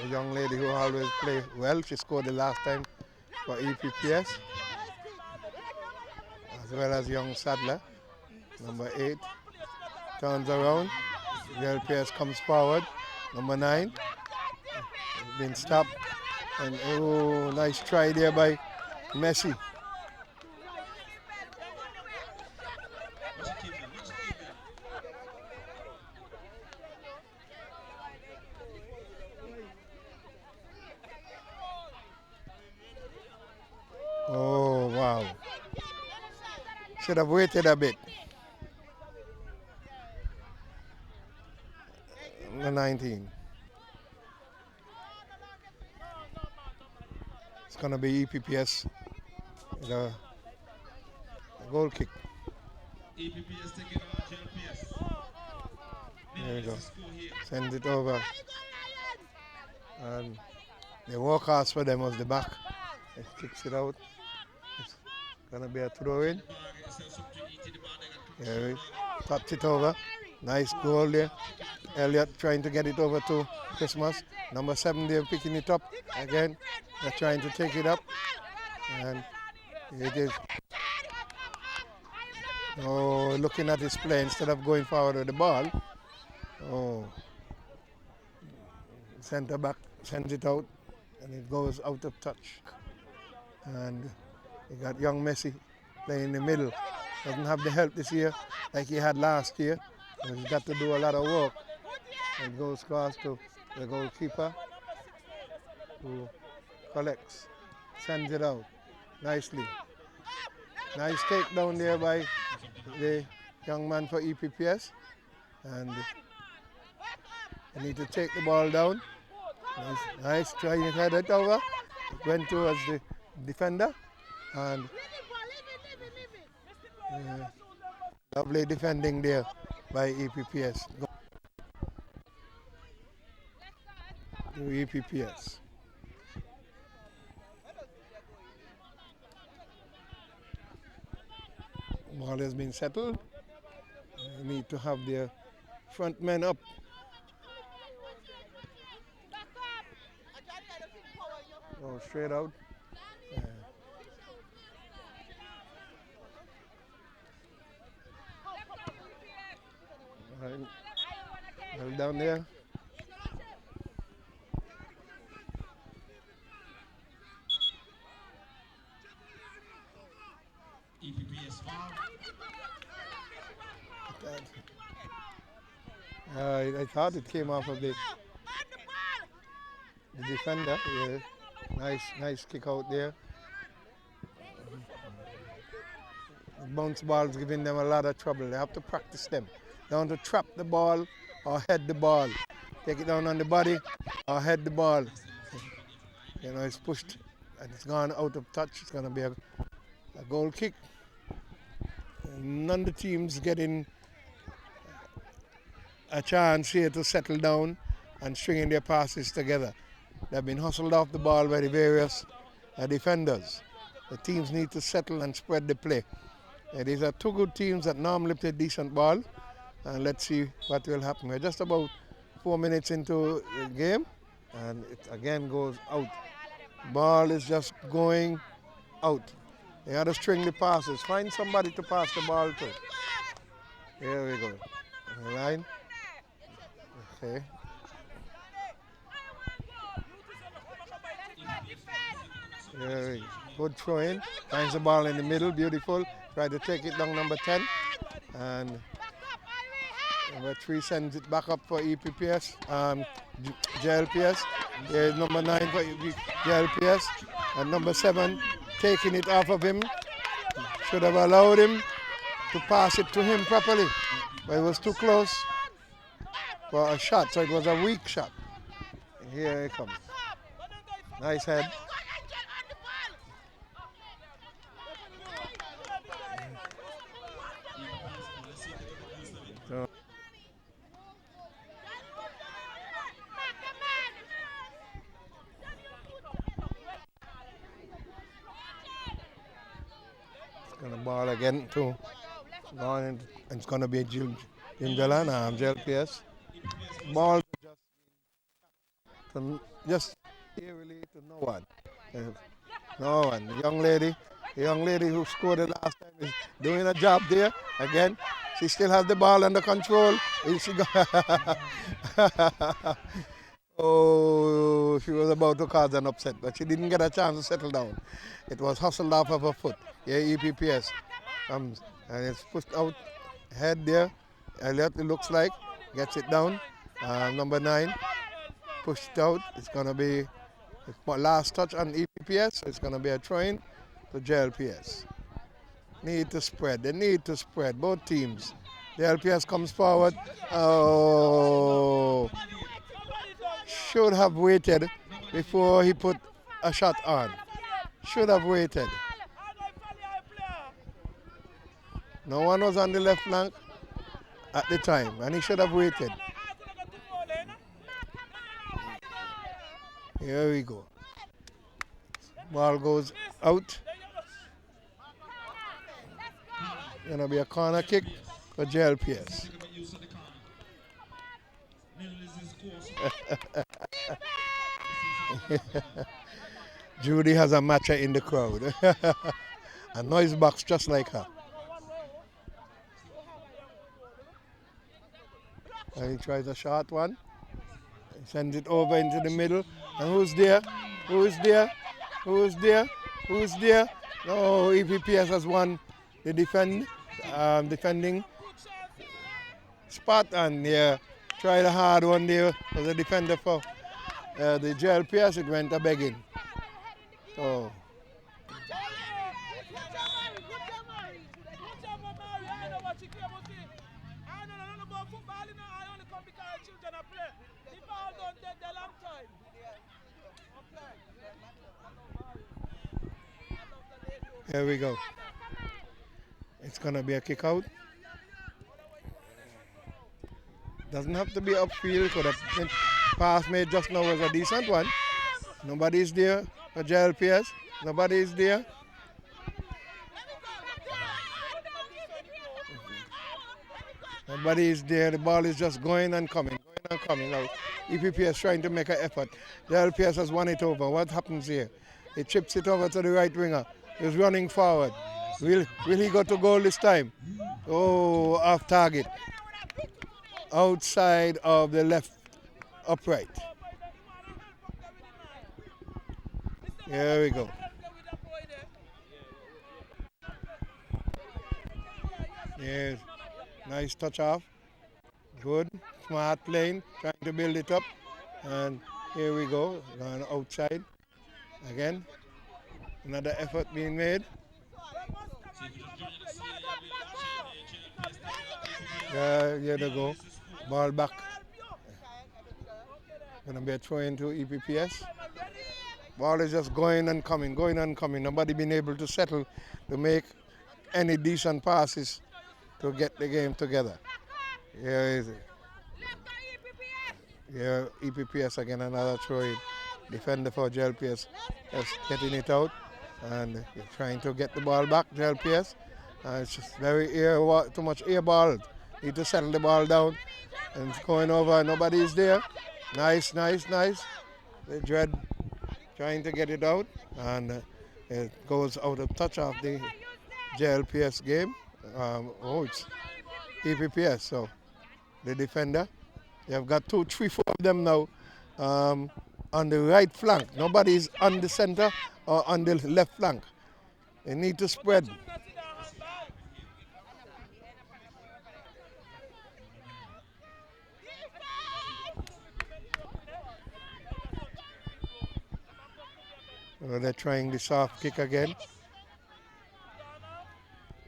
S2: The young lady who always plays well, she scored the last time for EPPS, as well as young Sadler, number 8, turns around, JLPS comes forward, number 9, been stopped, and oh, nice try there by Messi. Oh, wow. Should have waited a bit. The 19. It's going to be EPPS. The goal kick.
S10: EPPS taking on JLPS.
S2: There we go. Sends it over. And the workhorse for them was the back. It kicks it out. It's going to be a throw in. There we tapped it over. Nice goal there. Elliott trying to get it over to Christmas. Number 7 there picking it up again. They're trying to take it up. And it is. Oh, looking at his play instead of going forward with the ball. Oh. Centre back sends it out and it goes out of touch. And you got young Messi playing in the middle. Doesn't have the help this year like he had last year. So he's got to do a lot of work. It goes across to the goalkeeper who collects, sends it out nicely. Nice takedown there by the young man for EPPS. And they need to take the ball down. Nice trying to head it over. It went towards the defender. And lovely defending there by EPPS. To EPPS. Ball has been settled. They need to have their front men up. Oh, straight out. Right. Well down there.
S10: EPPS foul.
S2: I thought it came off of the defender. Yeah. Nice kick out there. The bounce balls giving them a lot of trouble. They have to practice them. They want to trap the ball or head the ball. Take it down on the body or head the ball. You know, it's pushed and it's gone out of touch. It's going to be a goal kick. None of the teams getting a chance here to settle down and stringing their passes together. They've been hustled off the ball by the various defenders. The teams need to settle and spread the play. These are two good teams that normally play decent ball. And let's see what will happen. We're just about 4 minutes into the game. And it again goes out. Ball is just going out. They got to string the passes. Find somebody to pass the ball to. Here we go. On the line. Okay. Here we go. Good throw in. Finds the ball in the middle. Beautiful. Try to take it down number 10. And number 3 sends it back up for EPPS. JLPS. There's number 9 for JLPS. And number 7 taking it off of him. Should have allowed him to pass it to him properly. But it was too close for a shot. So it was a weak shot. And here it comes. Nice head. Going to ball again to and it's going to be Jim Jalan, JLPS. ball just eerily to no one. No one. The young lady who scored the last time is doing a job there. Again, she still has the ball under control. She oh, she was about to cause an upset, but she didn't get a chance to settle down. It was hustled off of her foot. Yeah, EPPS. And it's pushed out head there. Elliot, it looks like, gets it down. Number 9, pushed out. It's going to be last touch on EPPS, so it's going to be a throw-in to JLPS. Need to spread. They need to spread, both teams. JLPS comes forward. Oh, should have waited before he put a shot on. Should have waited. No one was on the left flank at the time, and he should have waited. Here we go. Ball goes out. Gonna be a corner kick for JLPS. Judy has a matcha in the crowd. A noise box just like her. And he tries a short one. He sends it over into the middle. And who's there? Who is there? Who is there? Who is there? Oh, EPPS has won the defending spot. And yeah, tried a hard one there for the defender for the JLPS. It went a begging. So. Here we go. It's going to be a kick out. Doesn't have to be upfield, because the pass made just now was a decent one. Nobody is there for JLPS. Nobody is there. Nobody is there. The ball is just going and coming, Now, EPPS trying to make an effort. JLPS has won it over. What happens here? He chips it over to the right winger. He's running forward. Will he go to goal this time? Oh, off target. Outside of the left upright. Here we go. Yes, nice touch off. Good, smart playing, trying to build it up. And here we go, going outside again. Another effort being made. Here they go. Ball back. Gonna be a throw into EPPS. Ball is just going and coming. Nobody been able to settle to make any decent passes to get the game together. Here is it. Here EPPS again, another throw in. Defender for JLPS is getting it out. And trying to get the ball back, JLPS. It's just very too much air ball. Need to settle the ball down. And it's going over, nobody is there. Nice. The Dread trying to get it out. And it goes out of touch of the JLPS game. It's EPPS, so the defender. You have got 2, 3, 4 of them now on the right flank. Nobody is on the center or on the left flank. They need to spread. They're trying the soft kick again.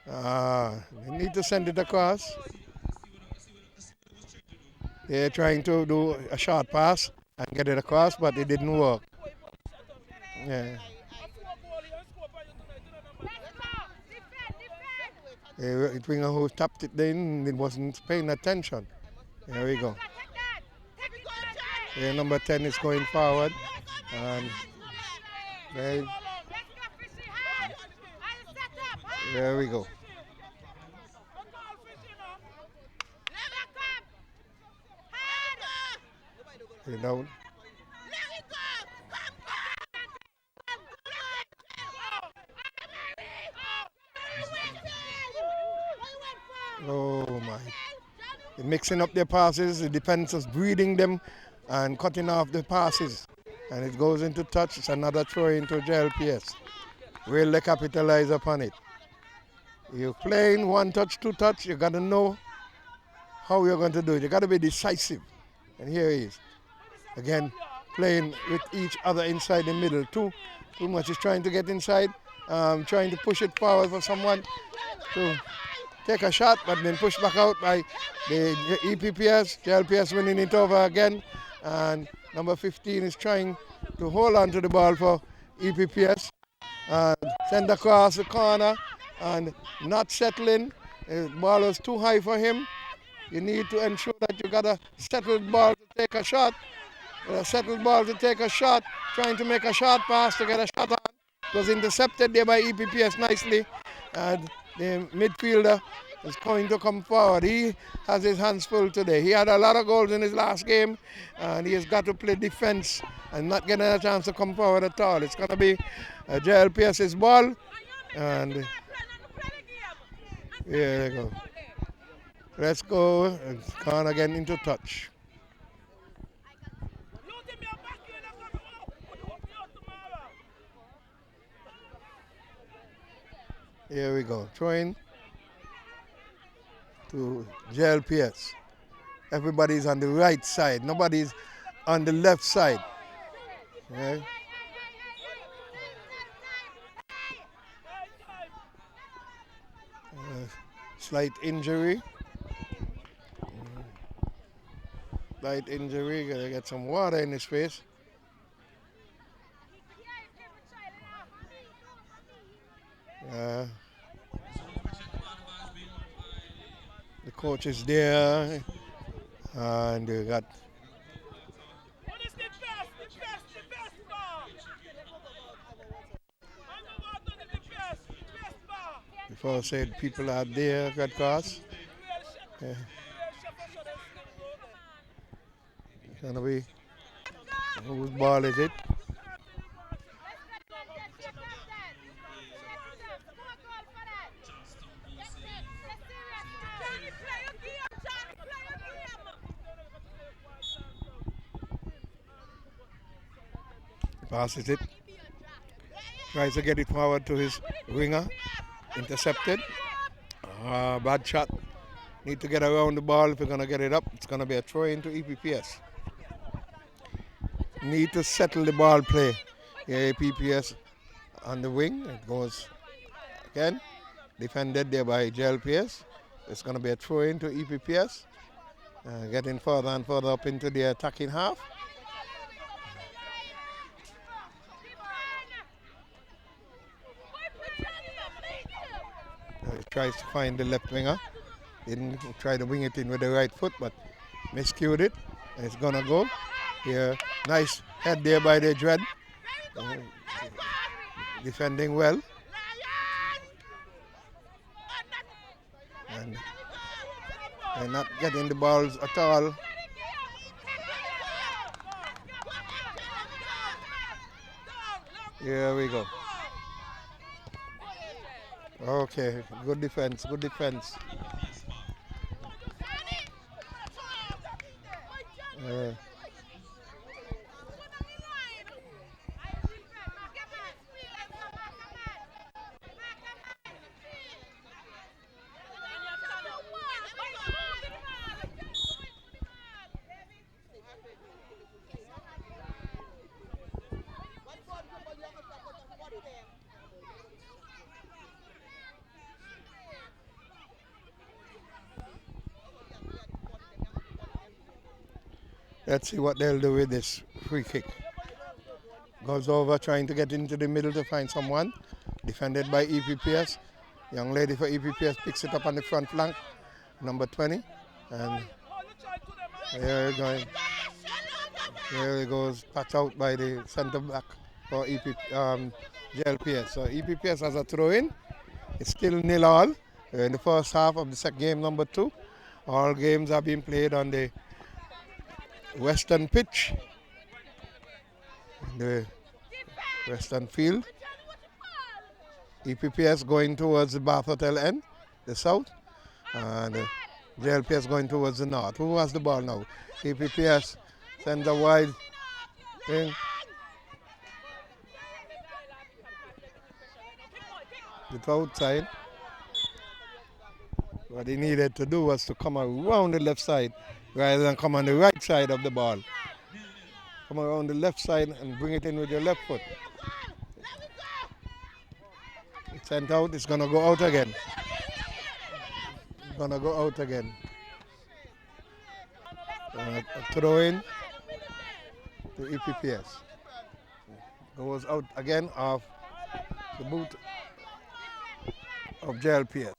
S2: They need to send it across. They're trying to do a short pass and get it across, but it didn't work. Yeah. The winger who tapped it in, it wasn't paying attention. There we go. Yeah, number 10 is going forward. And there we go. You know. Oh my. They're mixing up their passes, the defense is breeding them and cutting off the passes. And it goes into touch, it's another throw into JLPS. Will they capitalize upon it? You're playing one touch, two touch, you gotta know how you're going to do it. You gotta be decisive. And here he is. Again, playing with each other inside the middle. Too much is trying to get inside, trying to push it forward for someone to take a shot, but then pushed back out by the EPPS. JLPS winning it over again. And number 15 is trying to hold on to the ball for EPPS. Send across the corner and not settling. The ball was too high for him. You need to ensure that you got a settled ball to take a shot. A settled ball to take a shot. Trying to make a short pass to get a shot on. It was intercepted there by EPPS nicely. And the midfielder is going to come forward. He has his hands full today. He had a lot of goals in his last game, and he has got to play defense and not getting a chance to come forward at all. It's going to be JLPS's ball, and here they go. Let's go. It's gone again into touch. Here we go. Throwing to JLPS. Everybody's on the right side. Nobody's on the left side. Okay. Slight injury. Slight injury. Gotta get some water in his face. The coach is there, and they got before I said people are there, got cars. Yeah. It's gonna be whose ball is it? Passes it, tries to get it forward to his winger, intercepted. Bad shot. Need to get around the ball if we're going to get it up. It's going to be a throw into EPPS. Need to settle the ball play. Here EPPS on the wing. It goes again. Defended there by JLPS. It's going to be a throw into EPPS. Getting further and further up into the attacking half. He tries to find the left winger. Didn't try to wing it in with the right foot, but miscued it. And it's gonna go. Here, nice head there by the Dread. Defending well. And they're not getting the balls at all. Here we go. Okay, good defense, good defense. Let's see what they'll do with this free kick. Goes over trying to get into the middle to find someone. Defended by EPPS. Young lady for EPPS picks it up on the front flank. Number 20. And here it goes. Patched out by the centre back for JLPS. So EPPS has a throw in. It's still 0-0 in the first half of the game number 2. All games are being played on the western pitch, the western field. EPPS going towards the Bath Hotel end, the south, and JLPS going towards the north. Who has the ball now? EPPS sends a wide thing. It's outside. What he needed to do was to come around the left side rather than come on the right side of the ball. Come around the left side and bring it in with your left foot. It's sent out, it's going to go out again. It's going to go out again. A throw in to EPPS. Goes out again off the boot of JLPS.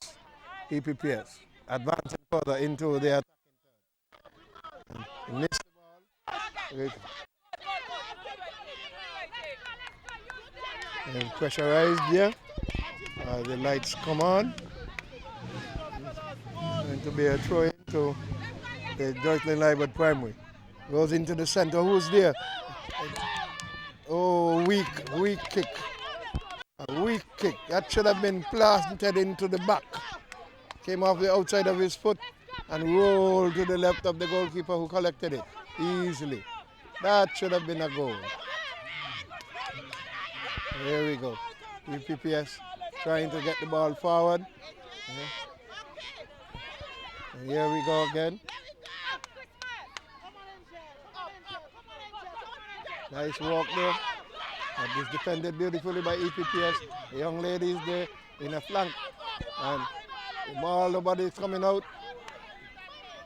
S2: EPPS advancing further into the attacking third. He missed the ball. And pressurized here. The lights come on. Going to be a throw into the Joycelyn Liebert Primary. Goes into the center. Who's there? Oh, weak kick. A weak kick. That should have been planted into the back. Came off the outside of his foot and rolled to the left of the goalkeeper who collected it easily. That should have been a goal. Here we go. EPPS trying to get the ball forward. And here we go again. Nice walk there. That is defended beautifully by EPPS. The young lady is there in a flank. And the ball, nobody is coming out.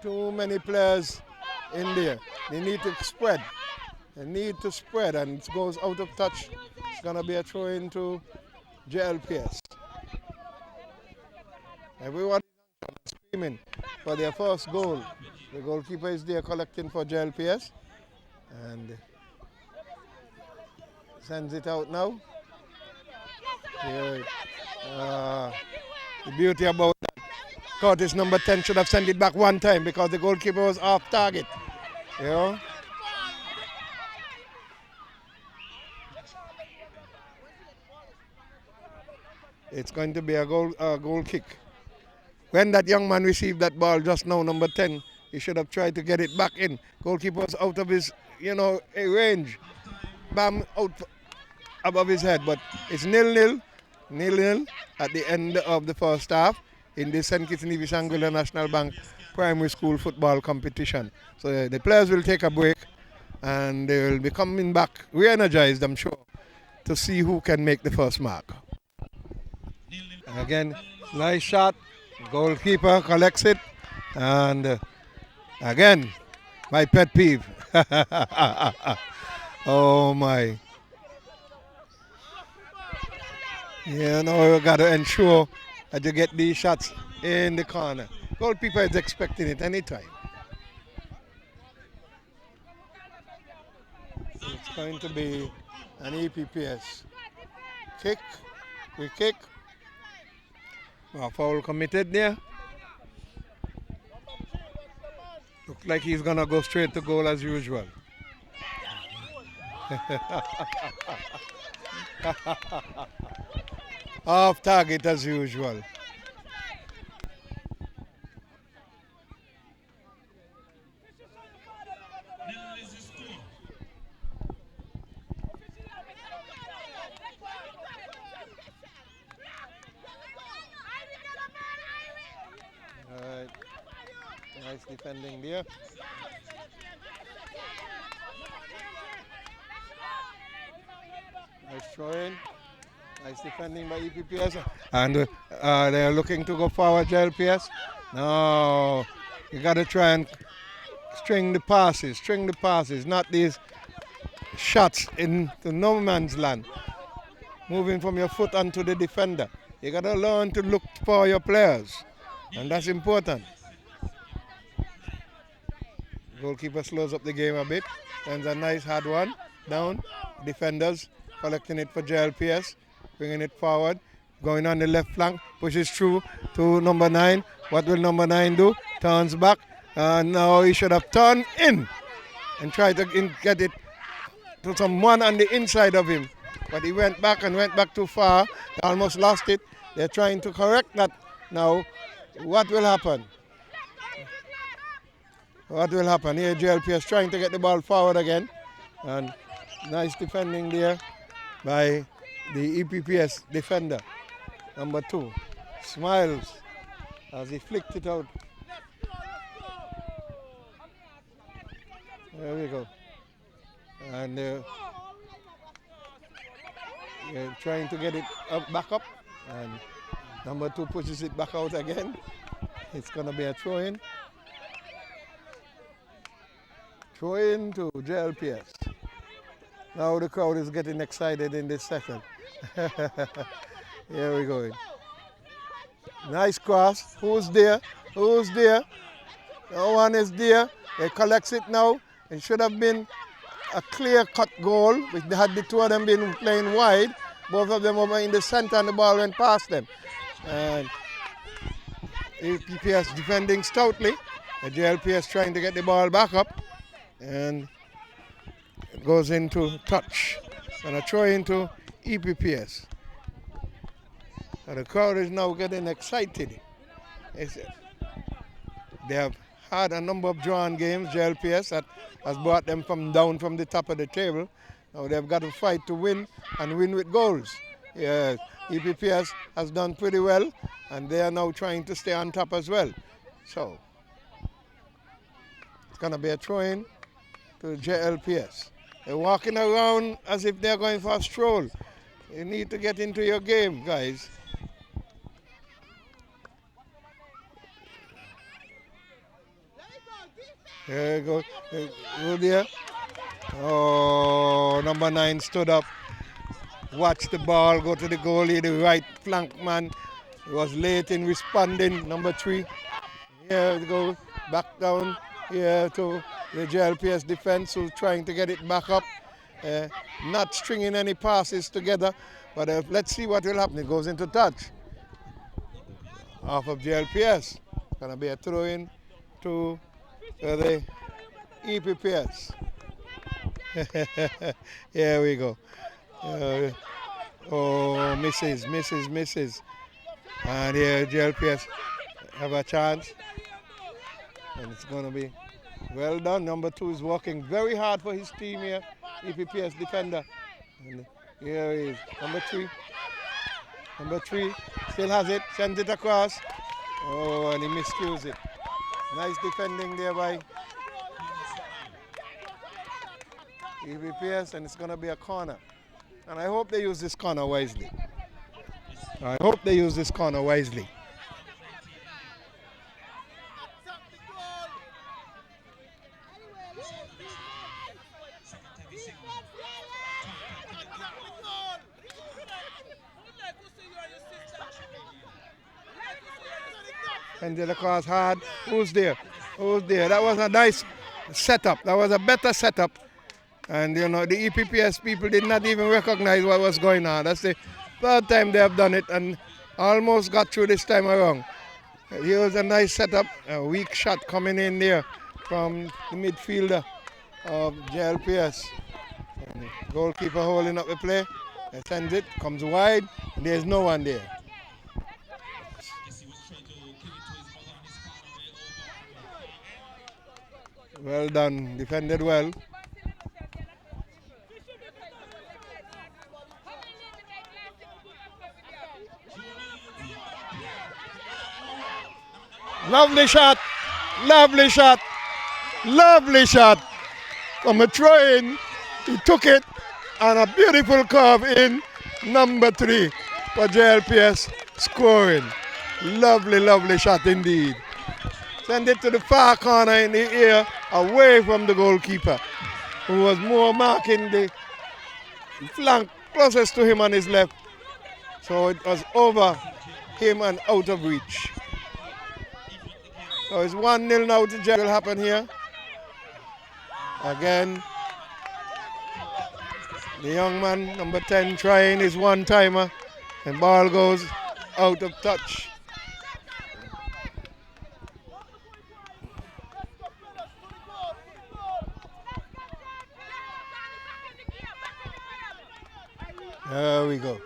S2: Too many players in there. They need to spread. They need to spread, and it goes out of touch. It's going to be a throw into JLPS. Everyone is screaming for their first goal. The goalkeeper is there collecting for JLPS. And sends it out now. Here, the beauty about that, Curtis number 10 should have sent it back one time because the goalkeeper was off target. You know? It's going to be a goal kick. When that young man received that ball just now, number 10, he should have tried to get it back in. Goalkeeper was out of his, range. Bam, out above his head, but it's 0-0 at the end of the first half in the St. Kitts Nevis Anguilla National Bank Primary School football competition. So the players will take a break and they will be coming back re-energized, I'm sure, to see who can make the first mark. And again, nice shot. Goalkeeper collects it, and again, my pet peeve. Oh my. We got to ensure that you get these shots in the corner. Goalkeeper is expecting it anytime. It's going to be an EPPS kick. We kick. A foul committed there. Looks like he's going to go straight to goal as usual. Off target as usual. Alright. Nice defending there. Nice throw in. Nice defending by EPPS. And they're looking to go forward, JLPS. No, you got to try and string the passes, not these shots into no man's land. Moving from your foot onto the defender. You got to learn to look for your players, and that's important. Goalkeeper slows up the game a bit. Sends a nice hard one down. Defenders collecting it for JLPS. Bringing it forward, going on the left flank, pushes through to number 9. What will number 9 do? Turns back, and now he should have turned in. and tried to get it to someone on the inside of him. But he went back too far. They almost lost it. They're trying to correct that now. What will happen? What will happen? Here JLPS trying to get the ball forward again. And nice defending there by the EPPS defender, number 2. Smiles as he flicked it out. There we go. And trying to get it back up. And number 2 pushes it back out again. It's going to be a throw-in. Throw-in to JLPS. Now the crowd is getting excited in this session. Here we go. Nice cross. Who's there? Who's there? No one is there. They collects it now. It should have been a clear-cut goal. Had the 2 of them been playing wide, both of them were in the center and the ball went past them. And EPPS defending stoutly. The JLPS trying to get the ball back up. And it goes into touch. And a throw into EPPS. And the crowd is now getting excited. They have had a number of drawn games. JLPS that has brought them down from the top of the table. Now they've got to fight to win and win with goals. Yeah, EPPS has done pretty well, and they are now trying to stay on top as well. So it's going to be a throw-in to JLPS. They're walking around as if they're going for a stroll. You need to get into your game, guys. There you go. Go there. Oh, number 9 stood up. Watch the ball go to the goalie, the right flank man. He was late in responding. Number 3. Here we go. Back down here to the JLPS defense, who's trying to get it back up. Not stringing any passes together, but let's see what will happen. It goes into touch. Off of JLPS. Gonna be a throw-in to the EPPS. Here we go. Oh, misses. And here JLPS have a chance. And it's going to be well done. Number 2 is working very hard for his team here. EPPS defender. And here he is. Number 3. Number 3 still has it. Sends it across. Oh, and he miscues it. Nice defending there by EPPS, and it's going to be a corner. And I hope they use this corner wisely. And the cross hard. Who's there? That was a nice setup. That was a better setup. And you know, the EPPS people did not even recognize what was going on. That's the 3rd time they have done it and almost got through this time around. Here was a nice setup, a weak shot coming in there from the midfielder of JLPS. And the goalkeeper holding up the play. He sends it, comes wide, and there's no one there. Well done, defended well. Lovely shot. From a throw-in, he took it, and a beautiful curve in. Number 3 for JLPS scoring. Lovely shot indeed. Send it to the far corner in the air, away from the goalkeeper, who was more marking the flank closest to him on his left. So it was over him and out of reach. So it's 1-0 now to JLPS. Will happen here. Again, the young man, number 10, trying his one-timer, and ball goes out of touch. There we go.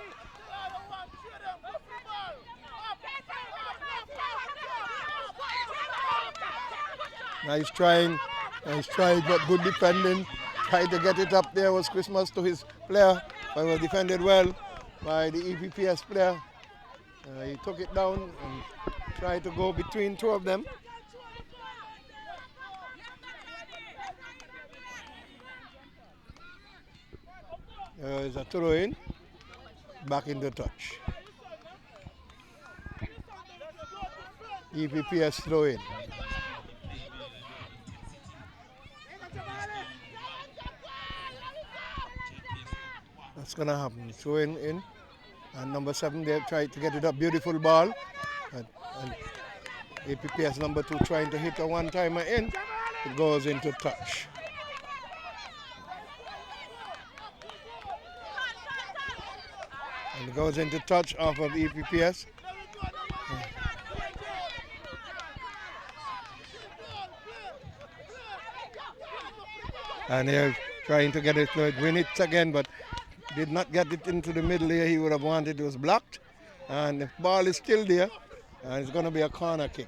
S2: Nice trying, but good defending. Tried to get it up there. Was Christmas to his player, but was defended well by the EPPS player. He took it down and tried to go between two of them. There's a throw in, back into touch. EPPS throw in. That's gonna happen. Throw in. And number 7 there tried to get it up. Beautiful ball. And APPS number 2 trying to hit a one-timer in. It goes into touch. And it goes into touch off of EPPS. And they're trying to get it to win it again, but did not get it into the middle here. He would have wanted it. Was blocked. And the ball is still there. And it's going to be a corner kick.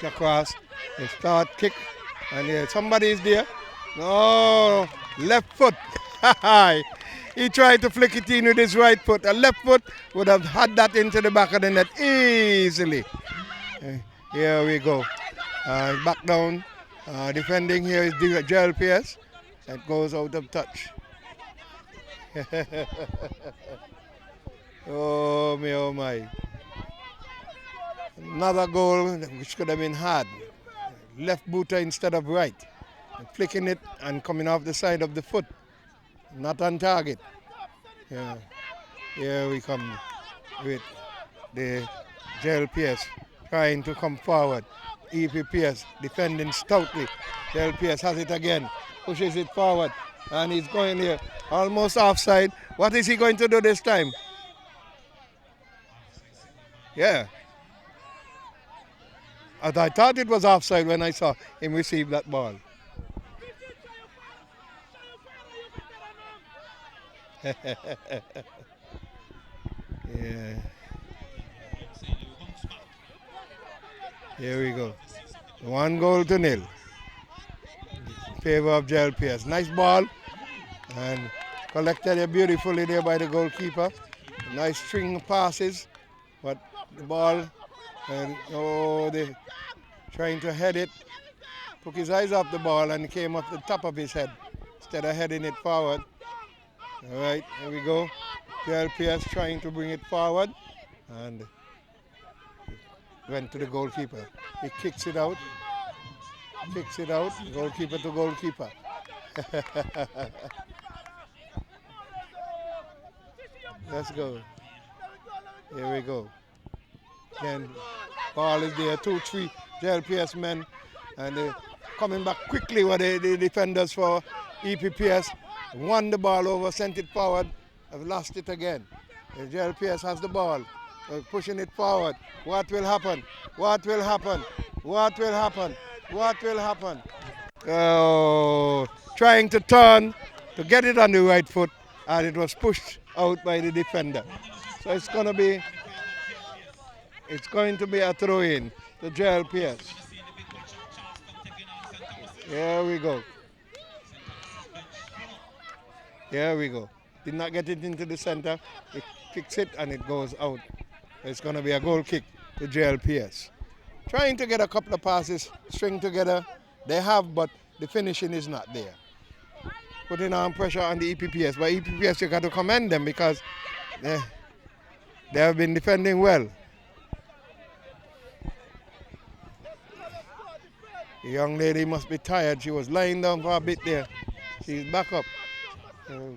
S2: Across, they start kick, and somebody is there. No, left foot. He tried to flick it in with his right foot. A left foot would have had that into the back of the net easily. Here we go. Back down. Defending here is JLPS. It goes out of touch. Oh my. Another goal which could have been had. Left booter instead of right. Flicking it and coming off the side of the foot. Not on target. Yeah. Here we come with the JLPS trying to come forward. EPPS defending stoutly. JLPS has it again. Pushes it forward. And he's going here. Almost offside. What is he going to do this time? Yeah. I thought it was offside when I saw him receive that ball. Yeah. Here we go. 1-0 in favor of JLPS. Nice ball. And collected it beautifully there by the goalkeeper. Nice string of passes. But the ball, and they trying to head it. Took his eyes off the ball and it came off the top of his head instead of heading it forward. All right, here we go. JLPS trying to bring it forward and went to the goalkeeper. He kicks it out. Goalkeeper to goalkeeper. Let's go. Here we go. Then ball is there, 2-3 JLPS men, and they're coming back quickly with the defenders for EPPS. Won the ball over, sent it forward, have lost it again. The JLPS has the ball, pushing it forward. What will happen? Oh, trying to turn to get it on the right foot, and it was pushed out by the defender. So it's going to be a throw-in to JLPS. Here we go. Did not get it into the center. It kicks it and it goes out. It's going to be a goal kick to JLPS. Trying to get a couple of passes, string together. They have, but the finishing is not there. Putting on pressure on the EPPS. But EPPS, you got to commend them because they have been defending well. The young lady must be tired. She was lying down for a bit there. She's back up. The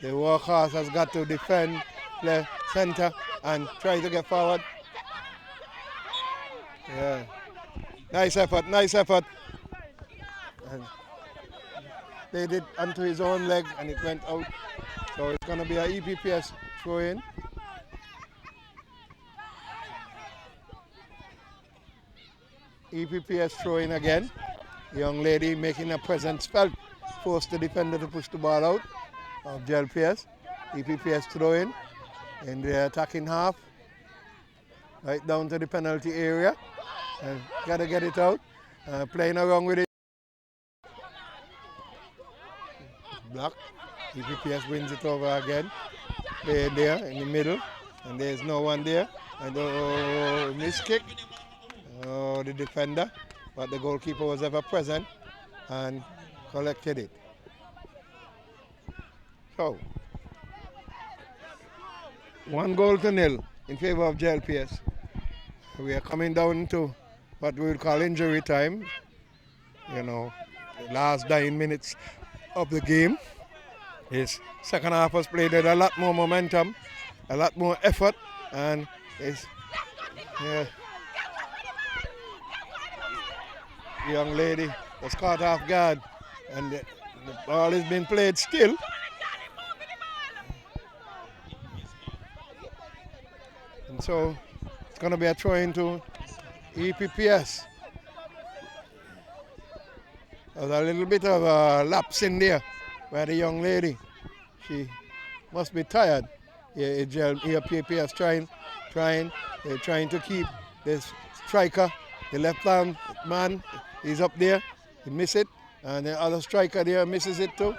S2: workhorse has got to defend, play center, and try to get forward. Yeah. Nice effort, nice effort. And played it onto his own leg and it went out. So it's going to be an EPPS throw in. EPPS throw in again. Young lady making a presence felt, forced the defender to push the ball out of JLPS. EPPS throw in the attacking half, right down to the penalty area. Got to get it out. Playing around with it. Block. EPPS wins it over again. Play there in the middle, and there's no one there. And miss kick. The defender, but the goalkeeper was ever present and collected it. So, 1-0 in favor of JLPS. We are coming down to what we would call injury time. You know, the last 9 minutes of the game. His second half was played with a lot more momentum, a lot more effort, and it's the young lady was caught off guard, and the ball has been played still. And so it's going to be a throw into EPPS. There's a little bit of a lapse in there where the young lady, she must be tired. EPPS trying to keep this striker, the left arm man. He's up there, he missed it, and the other striker there misses it too.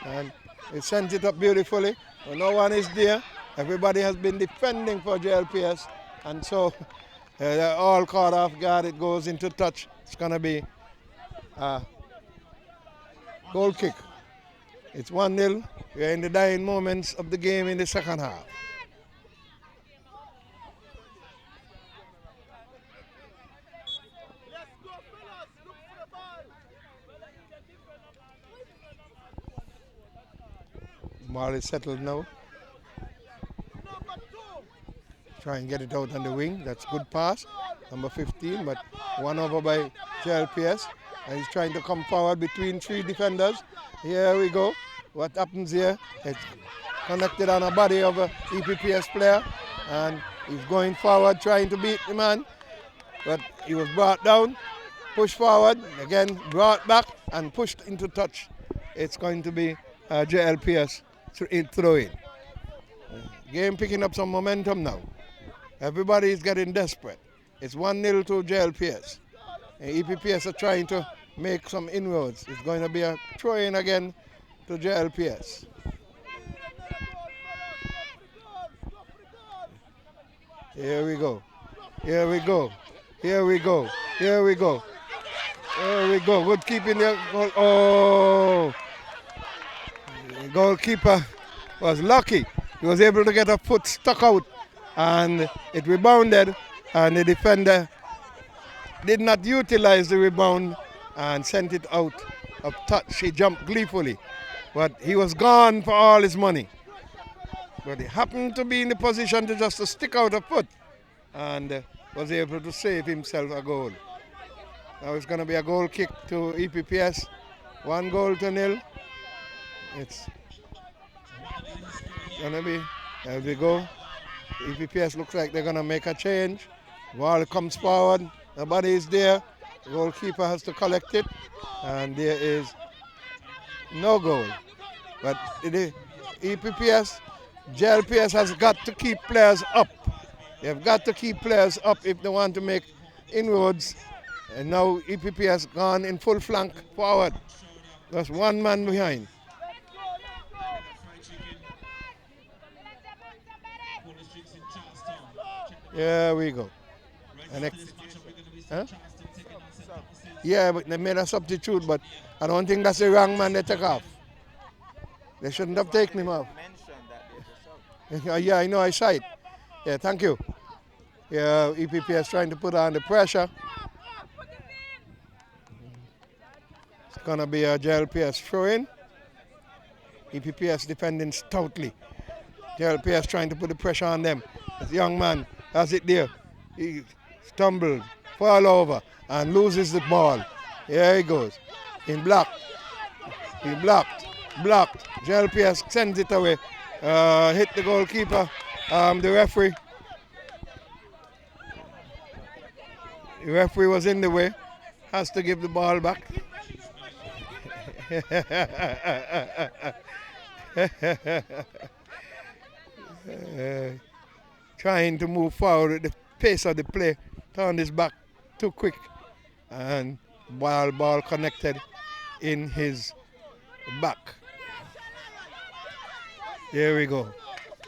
S2: And he sent it up beautifully, but no one is there. Everybody has been defending for JLPS, and so they're all caught off guard. It goes into touch. It's going to be a goal kick. It's 1-0. We're in the dying moments of the game in the second half. Ball is settled now. Try and get it out on the wing. That's good pass. Number 15, but one over by JLPS. And he's trying to come forward between 3 defenders. Here we go. What happens here? It's connected on a body of a EPPS player. And he's going forward, trying to beat the man. But he was brought down, pushed forward, again brought back and pushed into touch. It's going to be JLPS throw in. Game picking up some momentum now. Everybody is getting desperate. It's 1-0 to JLPS. And EPPS are trying to make some inroads. It's going to be a throw in again to JLPS. Here we go. Here we go. Here we go. Here we go. Here we go. Good keeping there. Oh. The goalkeeper was lucky. He was able to get a foot stuck out and it rebounded, and the defender did not utilize the rebound and sent it out of touch. He jumped gleefully, but he was gone for all his money. But he happened to be in the position to just stick out a foot and was able to save himself a goal. Now it's going to be a goal kick to EPPS. 1-0. It's going to be, there we go. EPPS looks like they're going to make a change. Ball comes forward, nobody is there. The goalkeeper has to collect it, and there is no goal. But the EPPS, JLPS has got to keep players up. They've got to keep players up if they want to make inroads. And now EPPS gone in full flank forward. There's one man behind. Here we go. Huh? Yeah, but they made a substitute, but I don't think that's the wrong man they took off. They shouldn't have taken him off. Yeah, I know, I saw it. Yeah, thank you. Yeah, EPPS trying to put on the pressure. It's going to be a JLPS throw-in. EPPS defending stoutly. JLPS trying to put the pressure on them. This young man has it there. He stumbled, fall over and loses the ball. Here he goes. In block. He blocked. JLPS sends it away. Hit the goalkeeper. The referee. The referee was in the way. Has to give the ball back. Trying to move forward with the pace of the play. Turned his back too quick. And ball connected in his back. Here we go.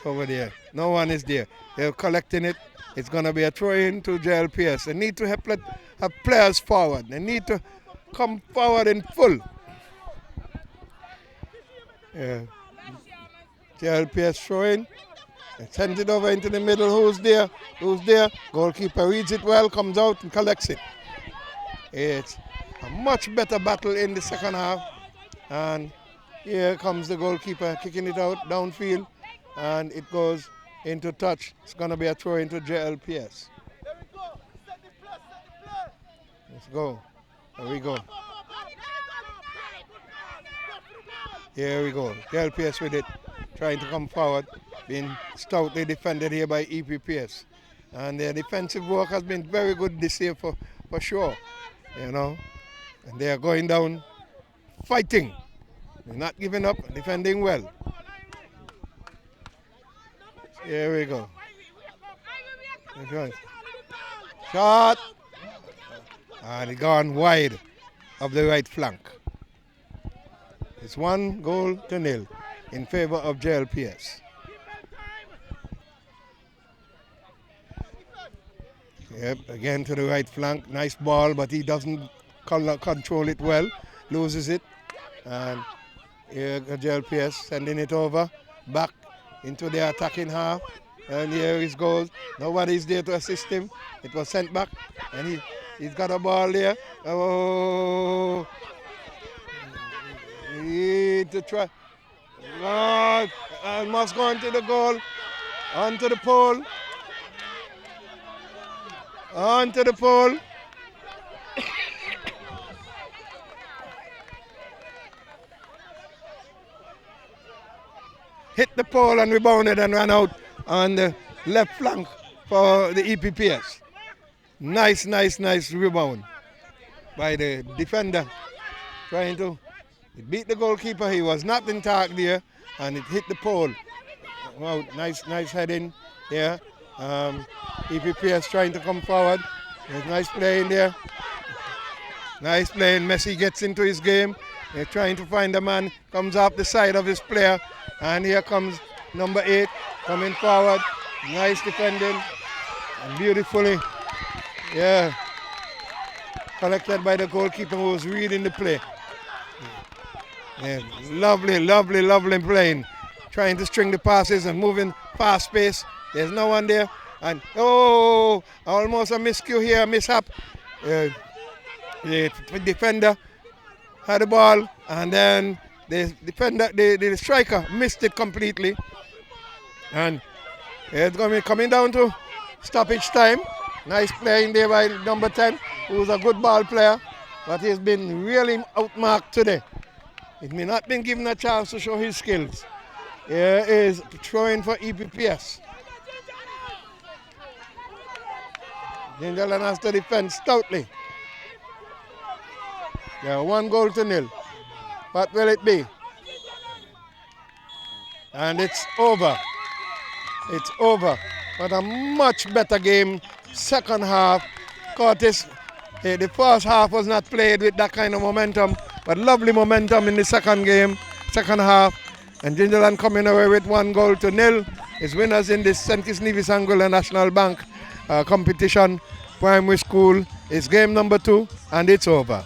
S2: Over there. No one is there. They're collecting it. It's going to be a throw-in to JLPS. They need to have players forward. They need to come forward in full. Yeah. JLPS throwing. Sends it over into the middle. Who's there? Goalkeeper reads it well, comes out and collects it. It's a much better battle in the second half. And here comes the goalkeeper kicking it out downfield. And it goes into touch. It's going to be a throw into JLPS. Let's go. Here we go. Here we go. JLPS with it. Trying to come forward. Being stoutly defended here by EPPS. And their defensive work has been very good this year for sure. You know. And they are going down fighting. They're not giving up, defending well. Here we go. Shot. And it gone wide of the right flank. It's 1-0 in favor of JLPS. Yep, again to the right flank. Nice ball, but he doesn't control it well. Loses it. And here JLPS sending it over. Back into the attacking half, and here he goes. Nobody's there to assist him. It was sent back, and he's got a ball there. Oh, he need to try. God, almost going to the goal, onto the pole, onto the pole. Hit the pole and rebounded and ran out on the left flank for the EPPS. Nice rebound by the defender. Trying to beat the goalkeeper. He was not in target there, and it hit the pole. Wow, nice heading there. EPPS trying to come forward. There's nice play in there. Nice play. Messi gets into his game. They're trying to find a man. Comes off the side of his player. And here comes number 8 coming forward. Nice defending. And beautifully, yeah, collected by the goalkeeper who was reading the play. Yeah, lovely playing. Trying to string the passes and moving fast pace. There's no one there. And almost a miscue here, a mishap. The defender had the ball, and then the defender, the striker missed it completely. And it's going to be coming down to stoppage time. Nice playing there by number 10, who's a good ball player, but he's been really outmarked today. He may not been given a chance to show his skills. Here is throwing for EPPS. Gingerland has to defend stoutly. Yeah, 1-0. What will it be? And it's over. It's over. But a much better game. Second half. Curtis, the first half was not played with that kind of momentum, but lovely momentum in the second half. And Gingerland coming away with 1-0. Is winners in this St. Kitts Nevis Anguilla National Bank competition. Primary school. It's game number 2, and it's over.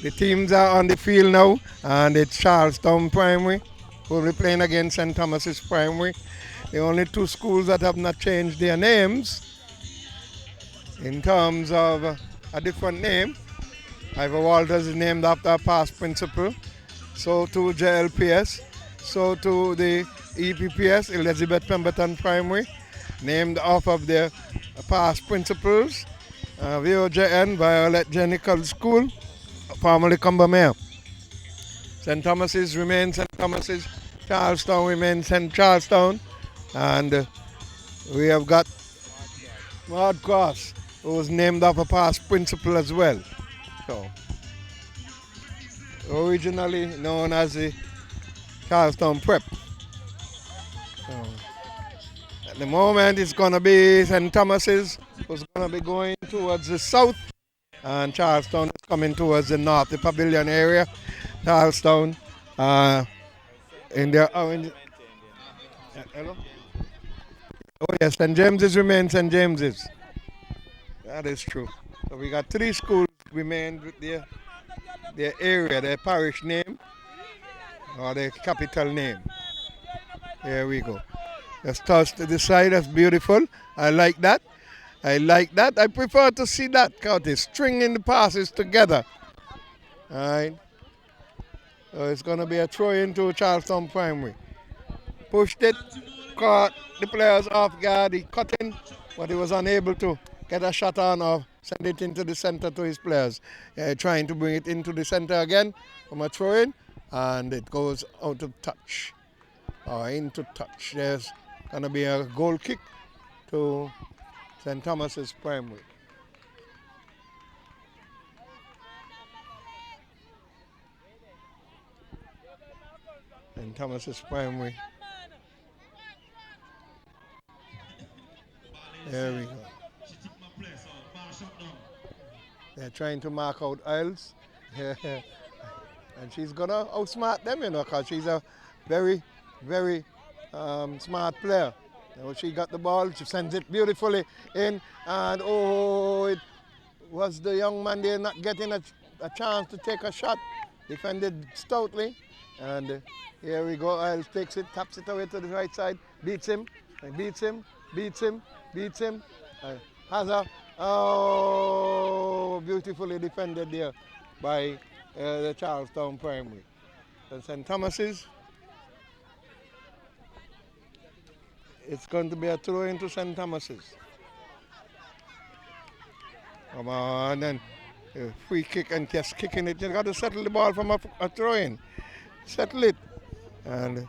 S2: The teams are on the field now, and it's Charlestown Primary who will be playing against St. Thomas's Primary. The only two schools that have not changed their names in terms of a different name. Ivor Walters is named after a past principal. So too JLPS. So too the EPPS, Elizabeth Pemberton Primary, named off of their past principals. VOJN, Violet Jenical School, formerly Combermere. St. Thomas's remains St. Thomas's. Charlestown remains St. Charlestown. And we have got Maud Cross, who was named after a past principal as well. So, originally known as the Charlestown Prep. So, at the moment, it's going to be St. Thomas's, who's going to be going towards the south, and Charlestown is coming towards the north, the pavilion area. Charlestown in their orange. Hello? Oh yes, St. James's remains St. James's. That is true. So we got three schools remained with their area, their parish name, or their capital name. Here we go. Just toss to the side, that's beautiful. I like that. I like that. I prefer to see that, Curtis, stringing the passes together. All right. So it's going to be a throw into Charlestown Primary. Pushed it, caught the players off guard. He cut in, but he was unable to get a shot on or send it into the center to his players. Trying to bring it into the center again from a throw in, and it goes out of touch. Or into touch. There's going to be a goal kick to St. Thomas's Primary. St. Thomas's Primary. There we go. They're trying to mark out Isles. And she's going to outsmart them, you know, because she's a very, very smart player. You know, she got the ball, she sends it beautifully in, and oh, it was the young man there not getting a chance to take a shot. Defended stoutly, and here we go. Isles takes it, taps it away to the right side, beats him, beats him, beats him, beats him. Hazard, oh, beautifully defended there by the Charlestown Primary. And St. Thomas's, it's going to be a throw into St. Thomas's. Come on, and free kick and just kicking it. You got to settle the ball from a throw in. Settle it. And it's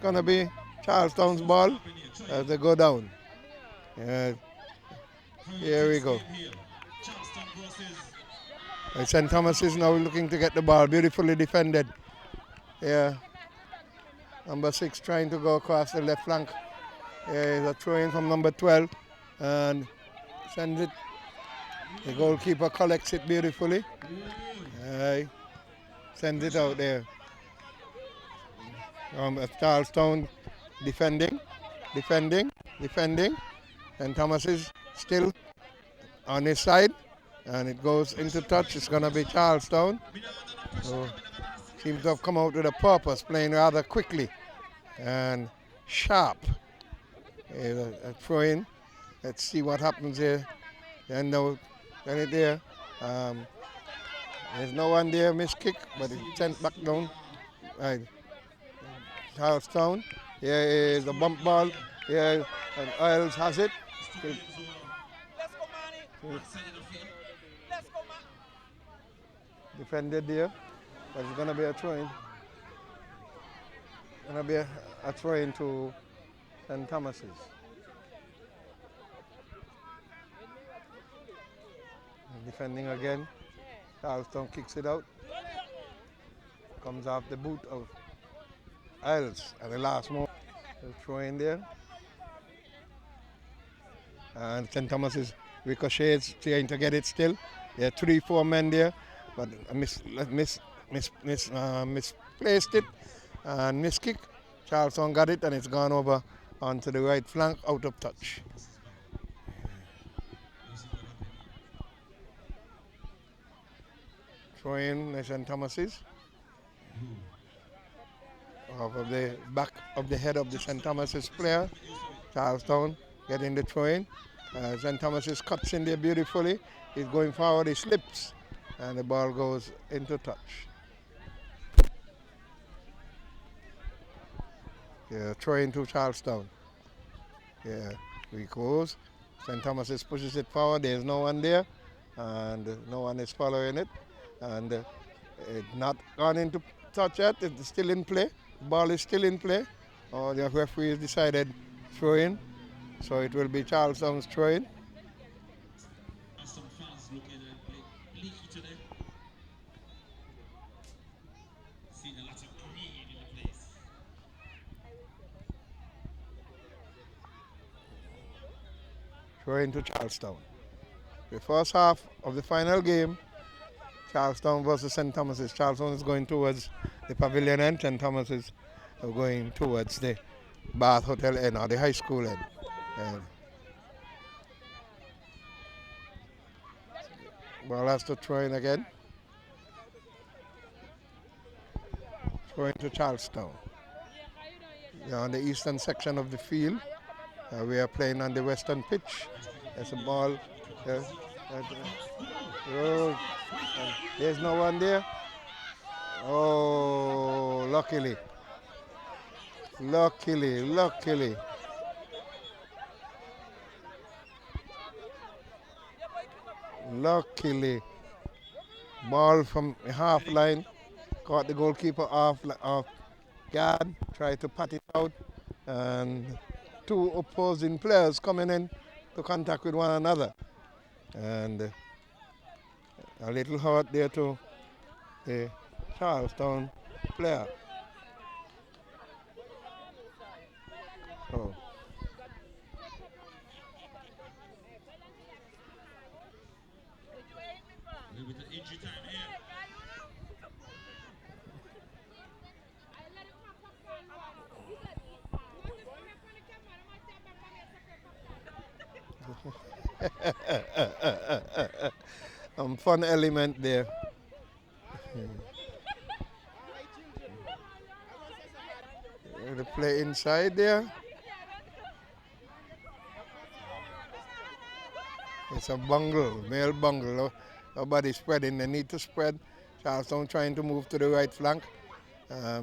S2: going to be Charlestown's ball as they go down. Here we go. St. Thomas is now looking to get the ball. Beautifully defended. Yeah. Number 6 trying to go across the left flank. Yeah, a throw in from number 12 and sends it. The goalkeeper collects it beautifully. Sends it out there. Charlestown defending. And Thomas is still on his side. And it goes into touch. It's going to be Charlestown. So, seems to have come out with a purpose, playing rather quickly and sharp. A throw in. Let's see what happens here. And now, then it there. There's no one there, missed kick, but it's sent back down. Right. Charlestown. Here is the bump ball. Here, and Isles has it. Defended there, but it's going to be a throw-in. Going to be a throw-in to St. Thomas's. Defending again. Charlestown kicks it out. Comes off the boot of Isles at the last moment. Throw-in there. And St. Thomas's ricochets, trying to get it still. There are 3-4 men there. But misplaced it and missed kick. Charlestown got it and it's gone over onto the right flank, out of touch. Throw-in St. Thomas's. Off of the back of the head of the St. Thomas's player. Charlestown getting the throw-in. St. Thomas's cuts in there beautifully. He's going forward, he slips, and the ball goes into touch. Yeah, throw-in to Charlestown. Yeah, he goes. St. Thomas's pushes it forward. There's no one there, and no one is following it. And it's not gone into touch yet. It's still in play. Ball is still in play. The referee has decided throw-in, so it will be Charlestown's throw-in.
S10: Some fans looking at Bleaky today. Seeing a lot of green in the place.
S2: Throw-in to Charlestown. The first half of the final game, Charlestown versus St. Thomas's. Charlestown is going towards the pavilion end, St. Thomas's are going towards the Bath Hotel end or the high school end. Ball has to throw in again. Throw into Charlestown. We're on the eastern section of the field. We are playing on the western pitch. There's a ball. There's no one there. Oh, luckily. Luckily, ball from the half line, caught the goalkeeper off guard, tried to pat it out, and two opposing players coming in to contact with one another. And a little hurt there to the Charlestown player. Oh.
S10: With the injury time here.
S2: Fun element there. The play inside there. It's a bungle, male bungle. Nobody spreading, they need to spread. Charlestown trying to move to the right flank.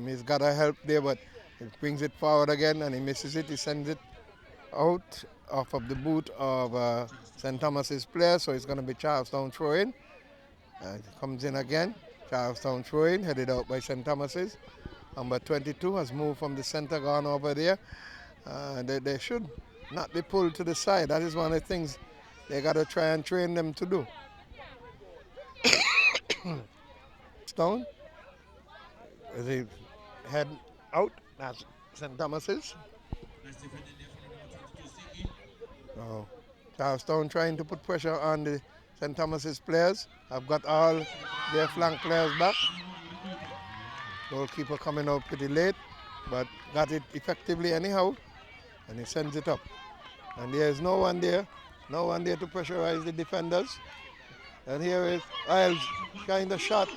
S2: He's got a help there, but he brings it forward again and he misses it. He sends it out off of the boot of St. Thomas's player, so it's going to be Charlestown throw-in. It comes in again. Charlestown throw-in, headed out by St. Thomas's. Number 22 has moved from the center, gone over there. They should not be pulled to the side. That is one of the things they got to try and train them to do. Stone, as he head out, that's St. Thomas's. Oh, Charlestown trying to put pressure on the St. Thomas's players. I've got all their flank players back. Goalkeeper coming out pretty late, but got it effectively anyhow, and he sends it up. And there is no one there to pressurize the defenders. And here is Isles kind of shot.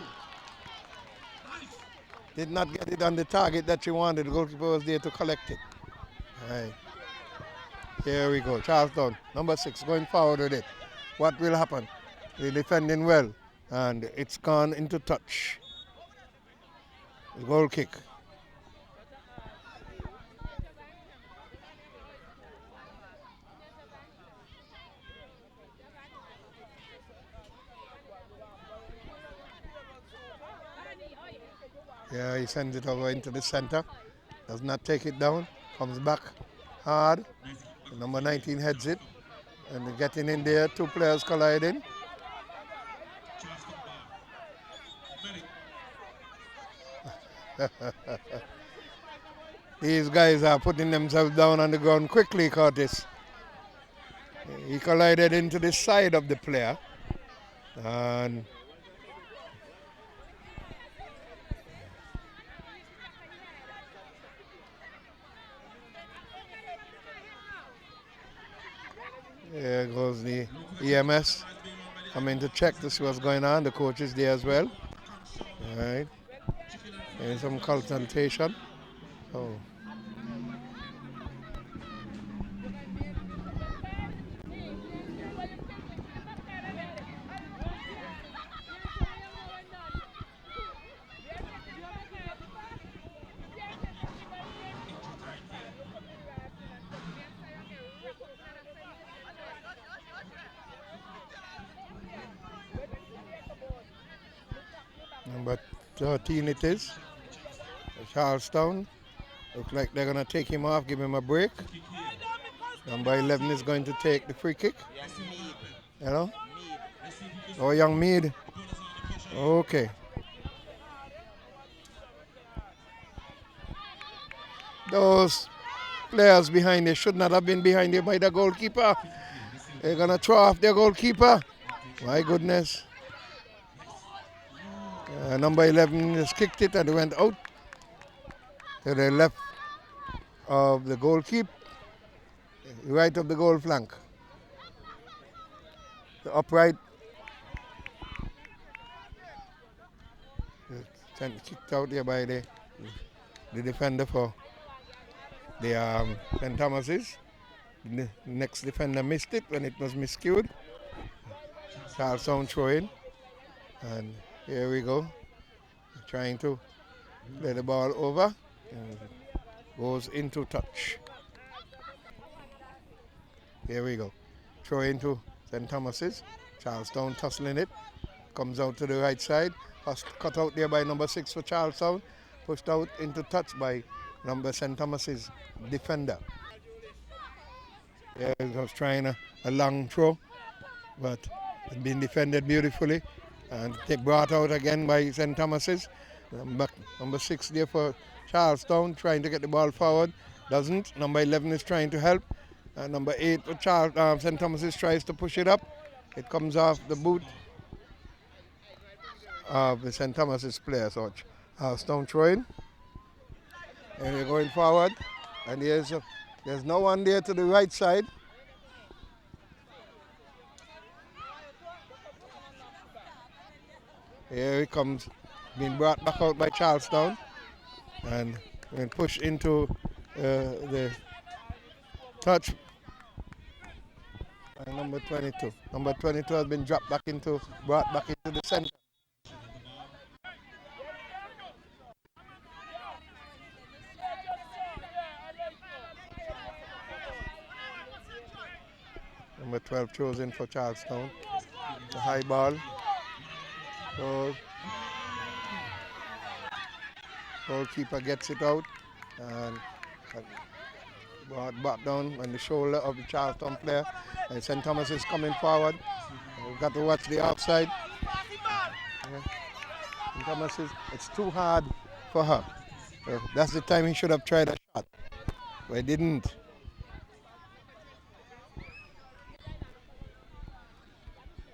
S2: Did not get it on the target that she wanted. The goalkeeper was there to collect it. All right. Here we go. Charlestown, number 6, going forward with it. What will happen? They're defending well, and it's gone into touch. Goal kick. Yeah, he sends it over into the center. Does not take it down. Comes back hard. Number 19 heads it. And getting in there, two players colliding. These guys are putting themselves down on the ground quickly, Curtis. He collided into the side of the player. And there goes the EMS coming to check to see what's going on. The coach is there as well. All right. And some consultation. Oh. Number 13 it is. Charlestown. Looks like they're going to take him off, give him a break. Number 11 is going to take the free kick. Hello? Oh, young Mead. Okay. Those players behind there should not have been behind there by the goalkeeper. They're going to throw off their goalkeeper. My goodness. Number 11 just kicked it and went out to the left of the goalkeeper, right of the goal flank. The upright kicked out there by the defender for the St. Thomas's. The next defender missed it when it was miscued. Charlestown throwing, and here we go. Trying to play the ball over. And goes into touch. Here we go. Throw into St. Thomas's. Charlestown tussling it. Comes out to the right side. Cut out there by number 6 for Charlestown. Pushed out into touch by number St. Thomas's defender. Yeah, he was trying a long throw, but it's been defended beautifully. And they brought out again by St. Thomas's. Number 6 there for Charlestown, trying to get the ball forward. Doesn't. Number 11 is trying to help. Number 8 for St. Thomas's tries to push it up. It comes off the boot of the St. Thomas's player. So Charlestown throwing. And we're going forward. And there's no one there to the right side. Here he comes, being brought back out by Charlestown and pushed into the touch by number 22. Number 22 has been brought back into the center. Number 12 throws in for Charlestown. The high ball. So goalkeeper gets it out and brought down on the shoulder of the Charlestown player. And St. Thomas is coming forward. We've got to watch the outside. St. Thomas it's too hard for her. So that's the time he should have tried a shot, but he didn't.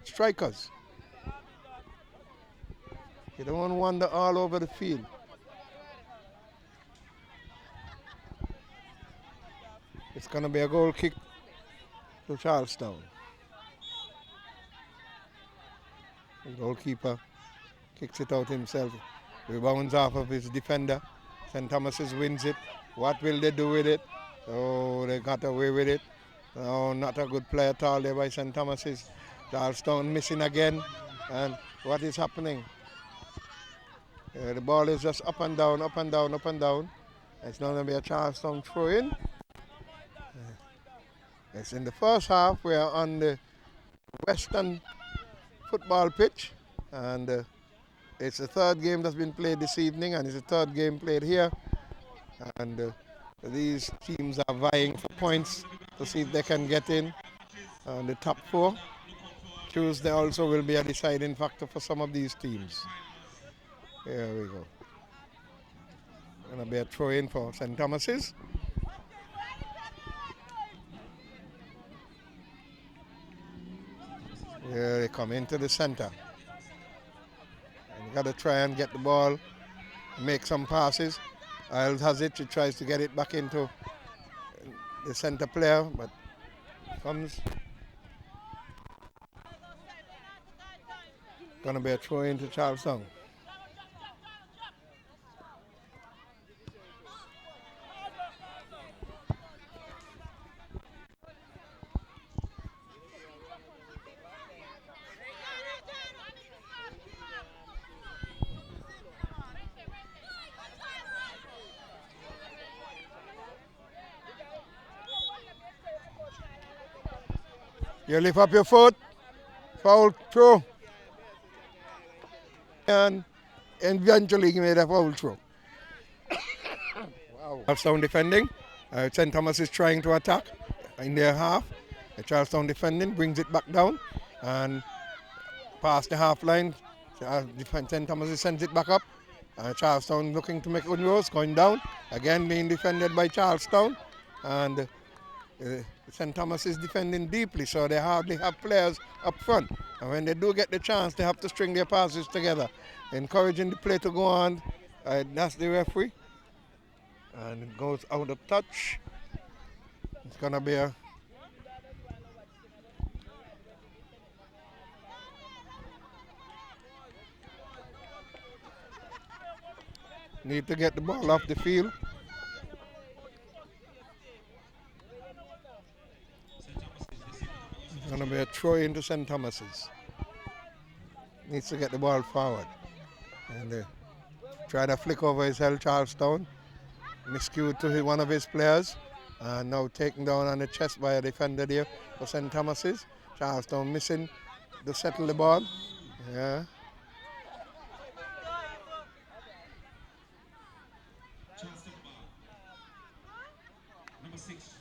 S2: Strikers. You don't want to wander all over the field. It's going to be a goal kick to Charlestown. The goalkeeper kicks it out himself. Rebounds off of his defender. St. Thomas's wins it. What will they do with it? Oh, they got away with it. Oh, not a good play at all there by St. Thomas's. Charlestown missing again. And what is happening? The ball is just up and down, up and down, up and down. It's not going to be a Charlestown throw-in. It's in the first half. We are on the Western football pitch. And it's the third game that's been played this evening, and it's the third game played here. And these teams are vying for points to see if they can get in the top 4. Tuesday also will be a deciding factor for some of these teams. Here we go. Gonna be a throw-in for St. Thomas's. Here they come into the center. And you gotta try and get the ball, make some passes. Isles has it, she tries to get it back into the center player, but comes. Gonna be a throw-in to Charlestown. You lift up your foot, foul throw, and eventually he made a foul throw. Wow. Charlestown defending. St. Thomas is trying to attack in their half. The Charlestown defending brings it back down and past the half line. St. Thomas sends it back up. Charlestown looking to make inroads, going down. Again being defended by Charlestown. And St. Thomas is defending deeply, so they hardly have players up front. And when they do get the chance, they have to string their passes together. Encouraging the play to go on. That's the referee. And it goes out of touch. It's going to be a... Need to get the ball off the field. It's going to be a throw into St. Thomas's. Needs to get the ball forward. And try to flick over his head, Charlestown. Miscued to one of his players. And now taken down on the chest by a defender there for St. Thomas's. Charlestown missing to settle the ball. Yeah.
S10: Number 6.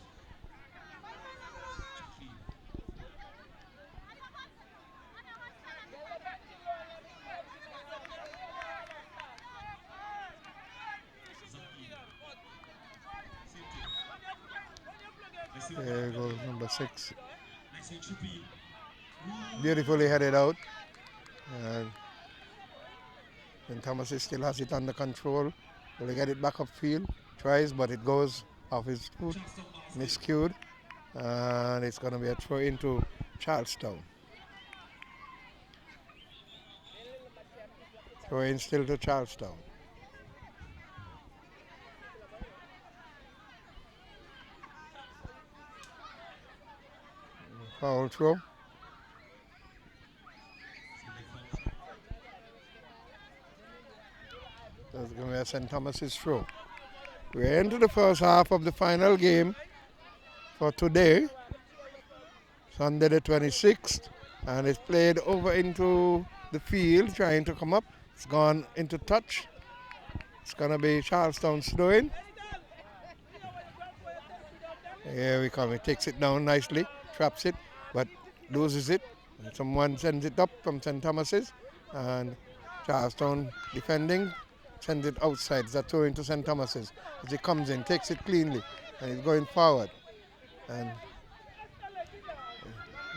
S2: There goes number 6. Beautifully headed out. And Thomas still has it under control. Will he get it back upfield? Tries, but it goes off his foot. Miscued. And it's going to be a throw into Charlestown. Throw in still to Charlestown. Foul throw. That's going to be a St. Thomas's throw. We're into the first half of the final game for today, Sunday the 26th, and it's played over into the field, trying to come up. It's gone into touch. It's going to be Charlestown throwing. Here we come. He takes it down nicely, traps it, but loses it. And someone sends it up from St. Thomas's, and Charlestown defending, sends it outside. It's a throw into St. Thomas's. As he comes in, takes it cleanly, and he's going forward. And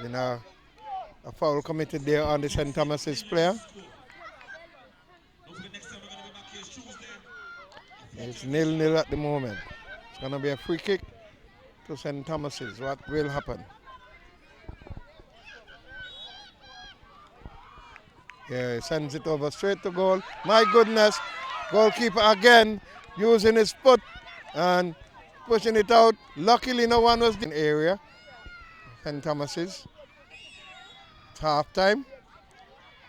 S2: then a foul committed there on the St. Thomas's player. It's 0-0 at the moment. It's going to be a free kick to St. Thomas's. What will happen? Yeah, he sends it over straight to goal. My goodness, goalkeeper again using his foot and pushing it out. Luckily no one was in the area. St. Thomas's. It's half time.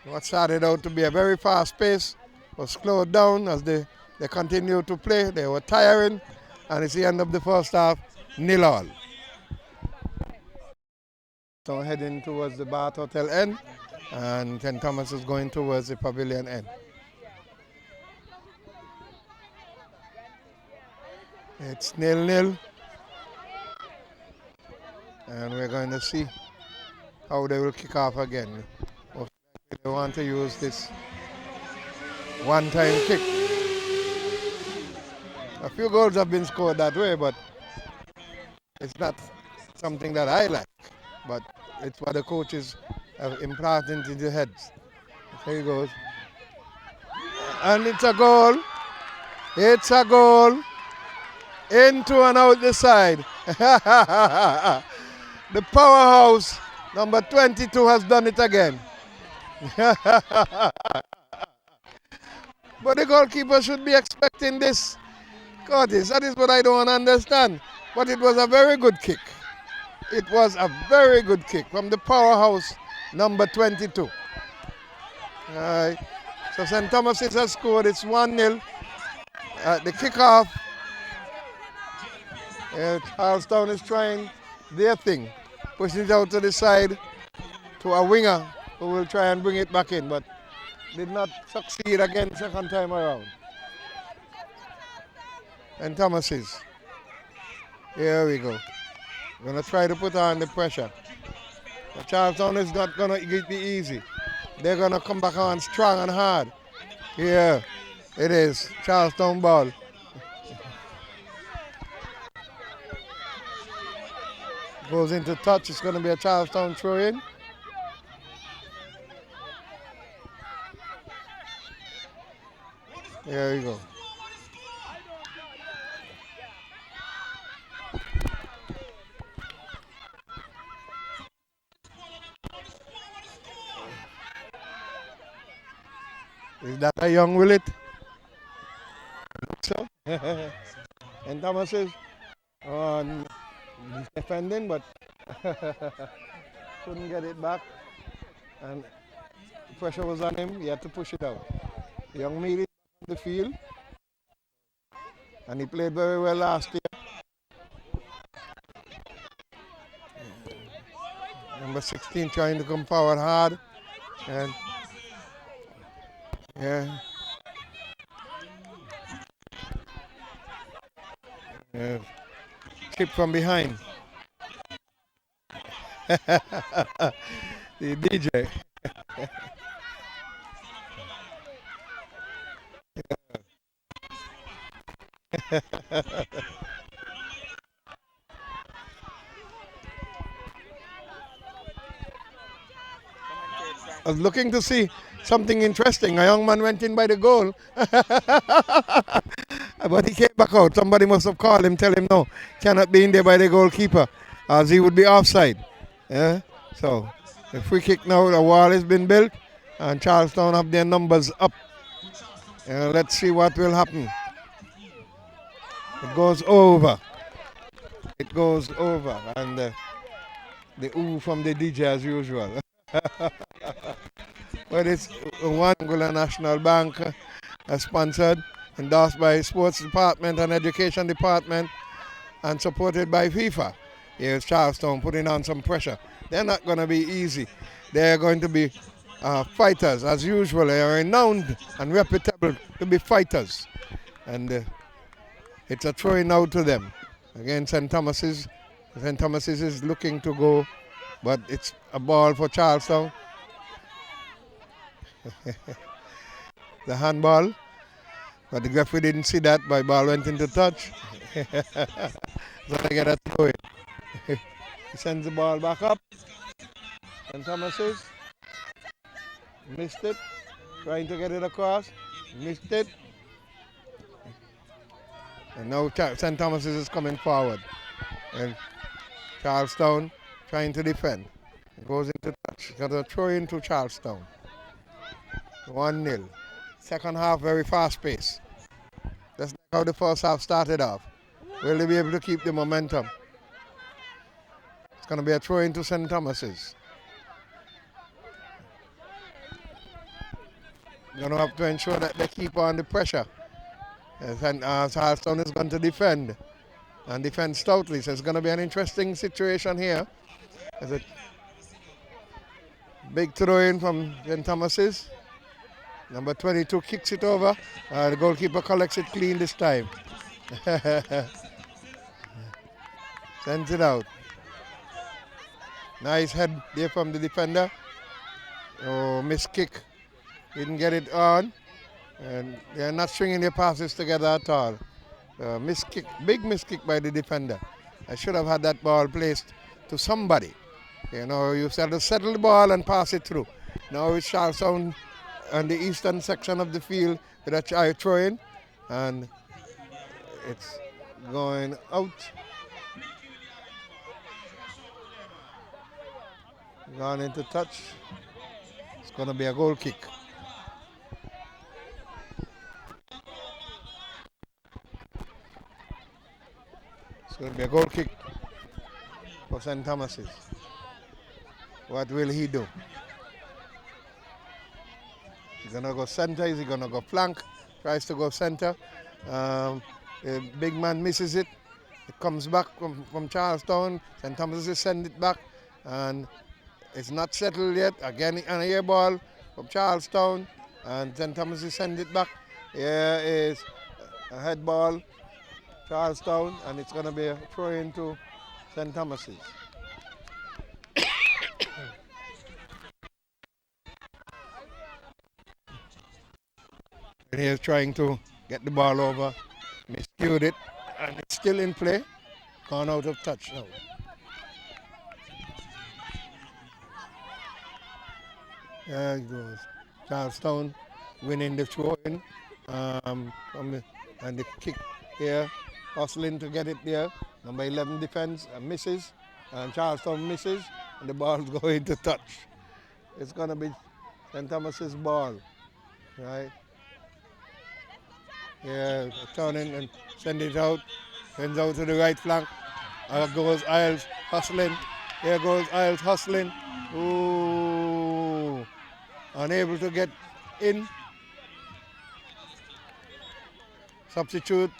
S2: What started out to be a very fast pace was slowed down as they continued to play. They were tiring, and it's the end of the first half, 0-0. So heading towards the Bath Hotel end, and St. Thomas is going towards the Pavilion end. It's 0-0, and we're going to see how they will kick off again. They want to use this one-time kick. A few goals have been scored that way, but it's not something that I like. But it's what the coaches have implanted into their heads. There he goes. And it's a goal. It's a goal. Into and out the side. The powerhouse, number 22, has done it again. But the goalkeeper should be expecting this. Curtis, that is what I don't understand. But it was a very good kick. It was a very good kick from the powerhouse, number 22. So St. Thomas has scored. It's 1-0. The kickoff. Charlestown is trying their thing. Pushing it out to the side to a winger who will try and bring it back in, but did not succeed again second time around. And Thomases. Here we go. Gonna try to put on the pressure. But Charlestown is not gonna be easy. They're gonna come back on strong and hard. Here it is. Charlestown ball. Goes into touch. It's gonna be a Charlestown throw in. There we go. Is that a young Willet? So, and Thomas is defending, but couldn't get it back. And pressure was on him. He had to push it out. Young Mealy on the field, and he played very well last year. Number 16 trying to come forward hard, and yeah. Chip from behind. The DJ. I was looking to see something interesting. A young man went in by the goal, but he came back out. Somebody must have called him, tell him no, cannot be in there by the goalkeeper, as he would be offside. Yeah? So the free kick now, the wall has been built, and Charlestown have their numbers up. Let's see what will happen. It goes over. It goes over, and the ooh from the DJ as usual. But it's one Angola National Bank sponsored, endorsed by Sports Department and Education Department, and supported by FIFA. Here's Charlestown putting on some pressure. They're not going to be easy. They're going to be fighters as usual. They are renowned and reputable to be fighters. And it's a throwing out to them. Again, St. Thomas's. St. Thomas's is looking to go, but it's a ball for Charlestown. The handball, but the referee didn't see that. My ball went into touch. So I get a throw it. He sends the ball back up. St. Thomas's missed it, trying to get it across, missed it. And now St. Thomas's is coming forward. And Charlestown trying to defend. It goes into touch. Got a throw into Charlestown. 1-0. Second half, very fast pace. That's not how the first half started off. Will they be able to keep the momentum? It's going to be a throw into St. Thomas's. Going to have to ensure that they keep on the pressure. And Charlestown is going to defend. And defend stoutly. So it's going to be an interesting situation here. As a big throw in from St. Thomas's. Number 22 kicks it over. The goalkeeper collects it clean this time. Sends it out. Nice head there from the defender. Oh, missed kick. Didn't get it on. And they're not stringing their passes together at all. Missed kick, big missed kick by the defender. I should have had that ball placed to somebody. You know, you have to settle the ball and pass it through. Now it's Charlestown on the eastern section of the field with a throw in, and it's going out. Gone into touch. It's going to be a goal kick. It's going to be a goal kick for St. Thomas's. What will he do? He's going to go center, is he going to go flank? Tries to go center. The big man misses it. It comes back from Charlestown. St. Thomas's send it back. and it's not settled yet. Again, an air ball from Charlestown, and St. Thomas send it back. Here is a head ball, Charlestown, and it's going to be a throw into St. Thomas's. And he's trying to get the ball over, miscued it, and it's still in play, gone out of touch now. There it goes. Charlestown winning the throw-in, and the kick here, hustling to get it there. Number 11 defense misses, and Charlestown misses, and the ball's going to touch. It's going to be St. Thomas's ball, right? Yeah, turning and send it out, sends out to the right flank. There goes Isles hustling. Here goes Isles hustling. Ooh, unable to get in. Substitute.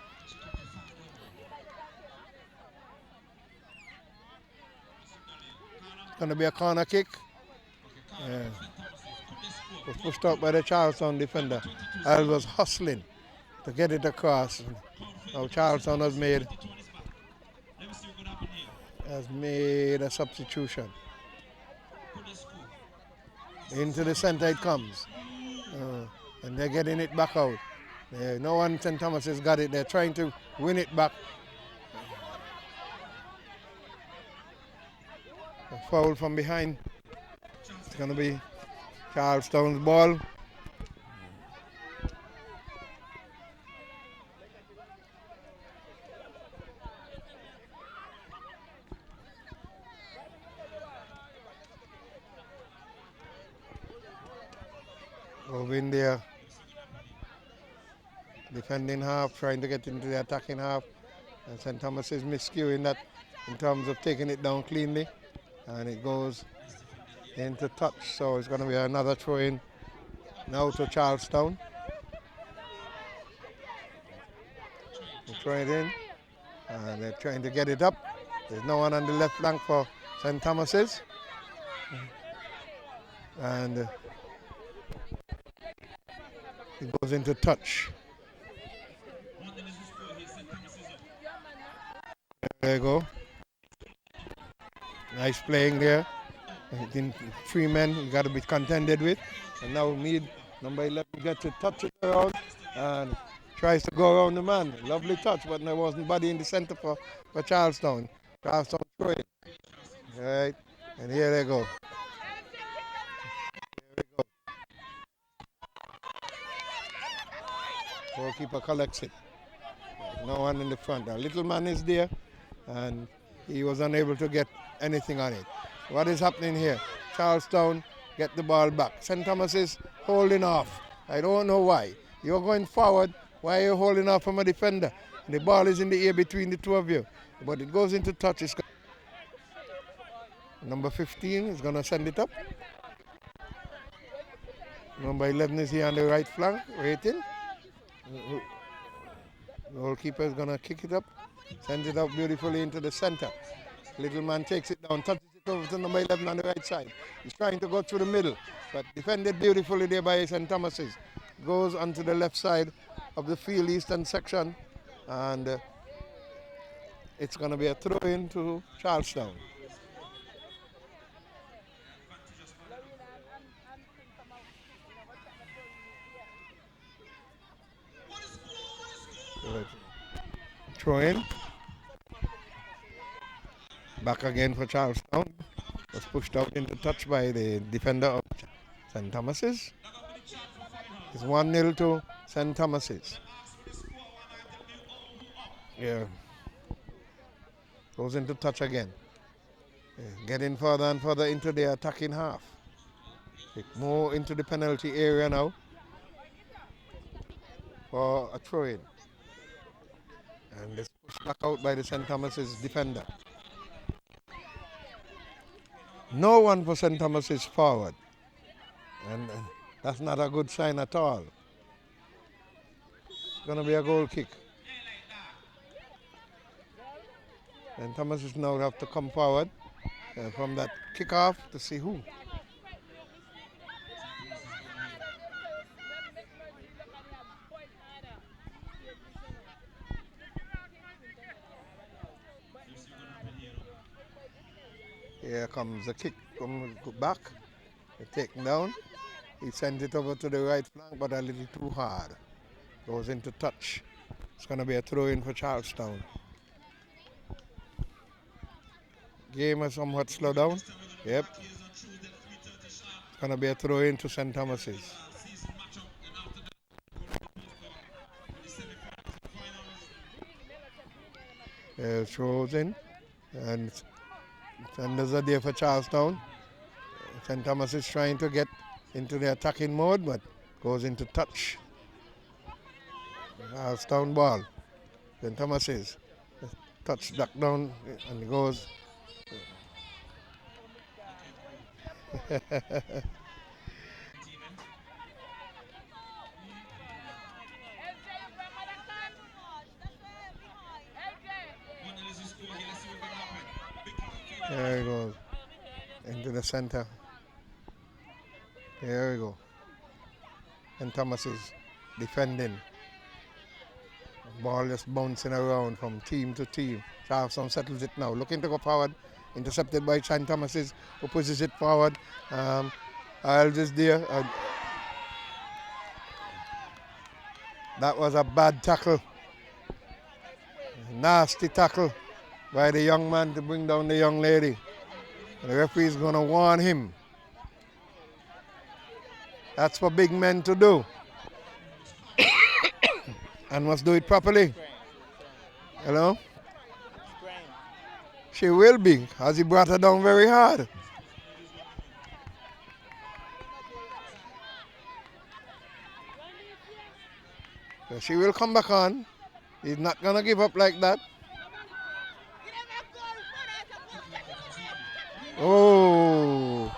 S2: It's going to be a corner kick. Yeah. Was pushed out by the Charlestown defender. Isles was hustling to get it across. Now Charlestown has made a substitution. Into the center it comes. And they're getting it back out. No one, St. Thomas has got it. They're trying to win it back. A foul from behind. It's going to be Charlestown's ball. Over in there, defending half, trying to get into the attacking half, and St. Thomas is miscuing that in terms of taking it down cleanly, and it goes into touch, so it's going to be another throw-in now to Charlestown. They throw it in, and they're trying to get it up. There's no one on the left flank for St. Thomas's, and it goes into touch. There you go. Nice playing there. Three men you got to be contended with. And now Mead, number 11, gets to touch it around and tries to go around the man. Lovely touch, but there wasn't body in the center for Charlestown. Charlestown throwing. All right, and here they go. Goalkeeper collects it. No one in the front. A little man is there, and he was unable to get anything on it. What is happening here? Charlestown get the ball back. St. Thomas is holding off. I don't know why. You're going forward. Why are you holding off from a defender? The ball is in the air between the two of you. But it goes into touch. Number 15 is going to send it up. Number 11 is here on the right flank, waiting. The goalkeeper is going to kick it up, sends it up beautifully into the center. Little man takes it down, touches it over to number 11 on the right side. He's trying to go through the middle, but defended beautifully there by St. Thomas's. Goes onto the left side of the field, eastern section, and it's going to be a throw-in to Charlestown. Throw in. Back again for Charlestown. Was pushed out into touch by the defender of St. Thomas's. It's 1-0 to St. Thomas's. Yeah. Goes into touch again. Yeah. Getting further and further into the attacking half. More into the penalty area now for a throw-in. And it's pushed back out by the St. Thomas's defender. No one for St. Thomas is forward. And that's not a good sign at all. It's going to be a goal kick. St. Thomas is now have to come forward. from that kickoff to see who. Here comes the kick from back. Taken down. He sends it over to the right flank, but a little too hard. Goes into touch. It's going to be a throw in for Charlestown. Game has somewhat slowed down. Yep. It's going to be a throw in to St. Thomas's. Throws in. And there's a day for Charlestown. St. Thomas is trying to get into the attacking mode, but goes into touch. Charlestown ball. St. Thomas is touch back down and it goes. There he goes. Into the center. There we go. And Thomas is defending. Ball just bouncing around from team to team. Charlestown settles it now. Looking to go forward. Intercepted by St. Thomas's, who pushes it forward. Isles is there. That was a bad tackle. Nasty tackle by the young man to bring down the young lady. The referee is going to warn him. That's for big men to do. And must do it properly. Hello? She will be, as he brought her down very hard. So she will come back on. He's not going to give up like that. Oh,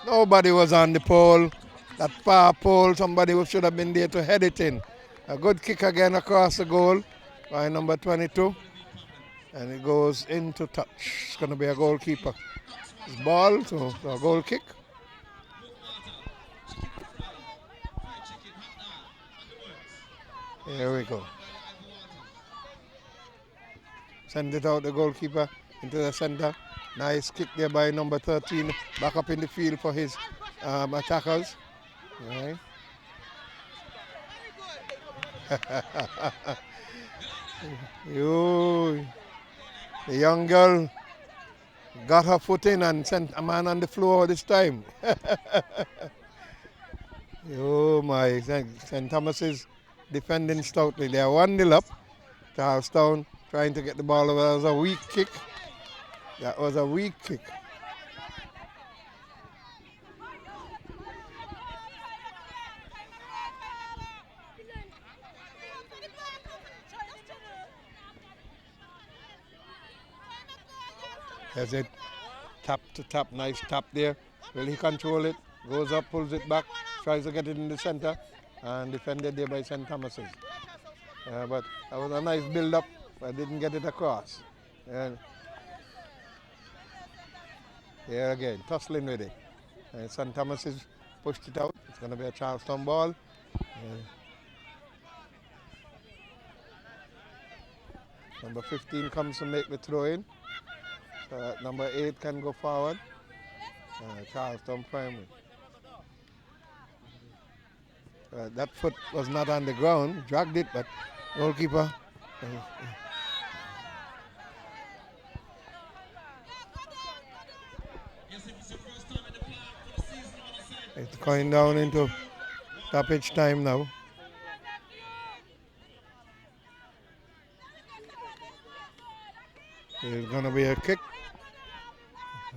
S2: nobody was on the pole. That far pole, somebody should have been there to head it in. A good kick again across the goal by number 22. And it goes into touch. It's going to be a goalkeeper. It's ball, so a goal kick. Here we go. Send it out, the goalkeeper, into the center. Nice kick there by number 13. Back up in the field for his attackers. Right. The young girl got her foot in and sent a man on the floor this time. Oh my, St. Thomas is defending stoutly. They are 1-0 up. Charlestown trying to get the ball over. That was a weak kick. That was a weak kick. There's it. Tap to tap. Nice tap there. Will he control it? Goes up, pulls it back, tries to get it in the center, and defended there by St. Thomas's. But that was a nice build-up, but didn't get it across. And here again, tussling with it. And St. Thomas's pushed it out. It's going to be a Charlestown ball. Number 15 comes to make the throw in. So number 8 can go forward. Charlestown Primary. That foot was not on the ground, dragged it, but goalkeeper. It's going down into stoppage time now. There's going to be a kick.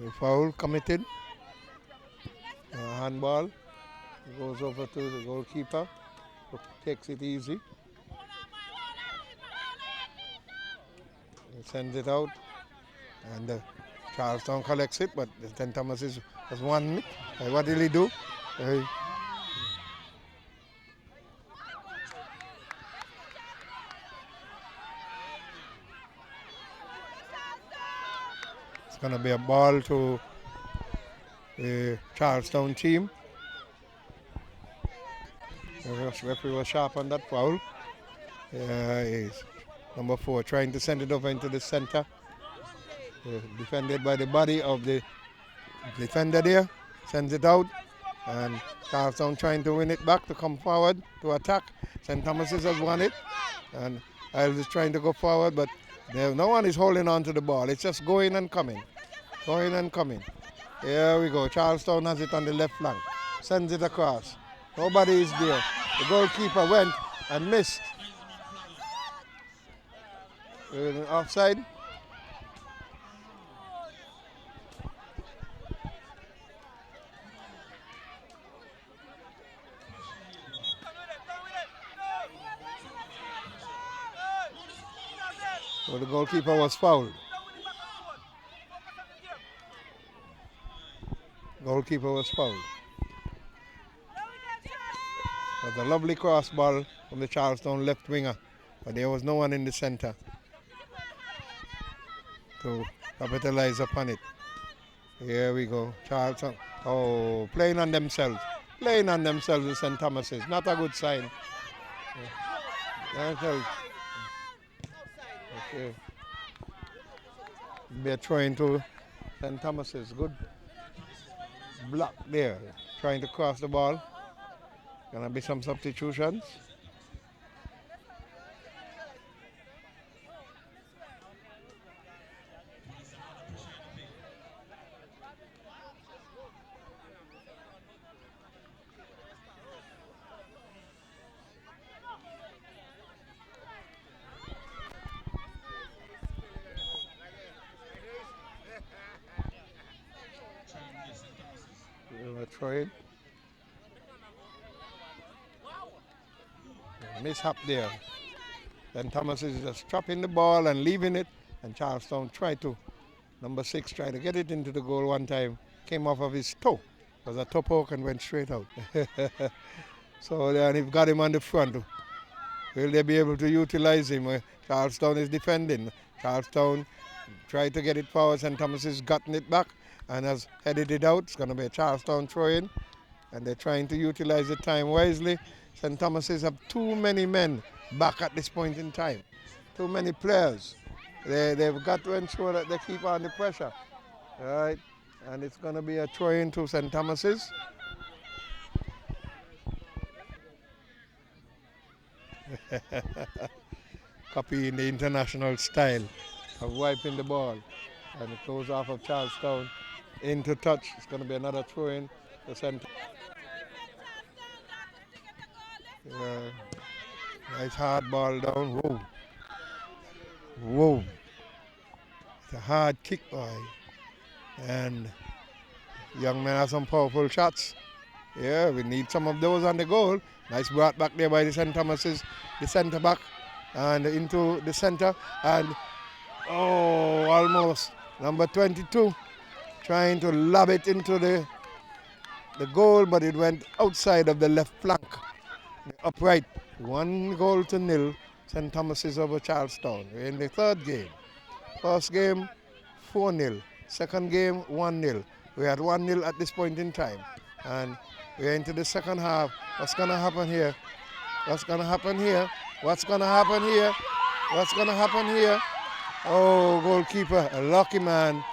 S2: A foul committed. A handball. It goes over to the goalkeeper, who takes it easy. He sends it out. And Charlestown collects it, but St. Thomas has won it. What did he do? It's going to be a ball to the Charlestown team. The referee was sharp on that foul. Is number 4 trying to send it over into the center. Defended by the body of the defender there. Sends it out. And Charlestown trying to win it back to come forward to attack. St. Thomas's has won it. And Isles is trying to go forward, but no one is holding on to the ball. It's just going and coming. Going and coming. Here we go. Charlestown has it on the left flank. Sends it across. Nobody is there. The goalkeeper went and missed. Offside. So the goalkeeper was fouled. Goalkeeper was fouled. It was a lovely cross ball from the Charlestown left winger, but there was no one in the center to capitalize upon it. Here we go. Charlestown. Oh, playing on themselves. Playing on themselves with St. Thomas's. Not a good sign. Okay. They're trying to St. Thomas's. Good block there. Trying to cross the ball. Gonna be some substitutions. Trying. Mishap there. Then Thomas is just trapping the ball and leaving it, and Charlestown tried to. Number 6 tried to get it into the goal one time. Came off of his toe. It was a toe poke and went straight out. So then they've got him on the front. Will they be able to utilize him? Charlestown is defending. Charlestown tried to get it forward, and Thomas has gotten it back and has headed it out. It's going to be a Charlestown throw-in, and they're trying to utilize the time wisely. St. Thomas's have too many men back at this point in time. Too many players. They've got to ensure that they keep on the pressure. All right, and it's going to be a throw-in to St. Thomas's. Copying the international style of wiping the ball, and it goes off of Charlestown into touch. It's going to be another throw-in to St. Nice hard ball down. Whoa. Whoa. It's a hard kick, boy. And young men have some powerful shots. Yeah, we need some of those on the goal. Nice brought back there by the St. Thomas's, the centre back, and into the centre. And oh, almost. Number 22 trying to lob it into the goal, but it went outside of the left flank. Upright. 1-0. St. Thomas's over Charlestown. We're in the third game. First game, 4-0. Second game, 1-0. We're at 1-0 at this point in time. And we're into the second half. What's going to happen here? What's going to happen here? What's going to happen here? What's going to happen here? Oh, goalkeeper, a lucky man.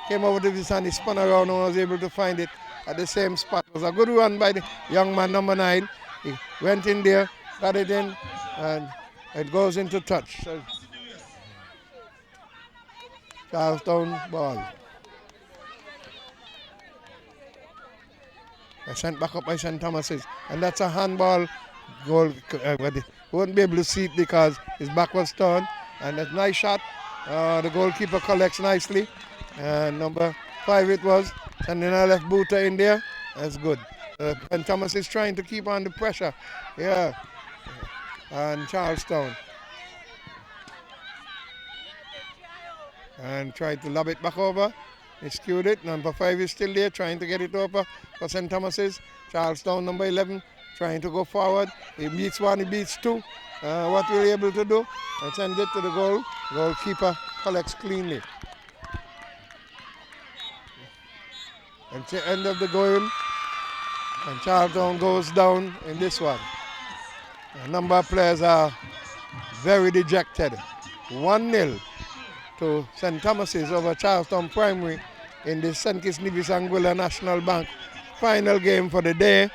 S2: Came over to this and he spun around and was able to find it at the same spot. It was a good run by the young man, number 9. He went in there, got it in, and it goes into touch. So, Charlestown ball. Sent back up by St. Thomas's, and that's a handball goal. Won't be able to see it because his back was turned, and a nice shot. The goalkeeper collects nicely, and number 5 it was, sending a left booter in there. That's good. And Thomas is trying to keep on the pressure. Yeah, and Charlestown. And tried to lob it back over. He skewed it. Number 5 is still there, trying to get it over for St. Thomas's. Charlestown, number 11, trying to go forward. He beats 1, he beats 2. What will he able to do? And send it to the goal. Goalkeeper collects cleanly. It's the end of the going, and Charlton goes down in this one. A number of players are very dejected. 1-0 to St. Thomas's over Charleston Primary in the St. Kitts Nevis Anguilla National Bank final game for the day.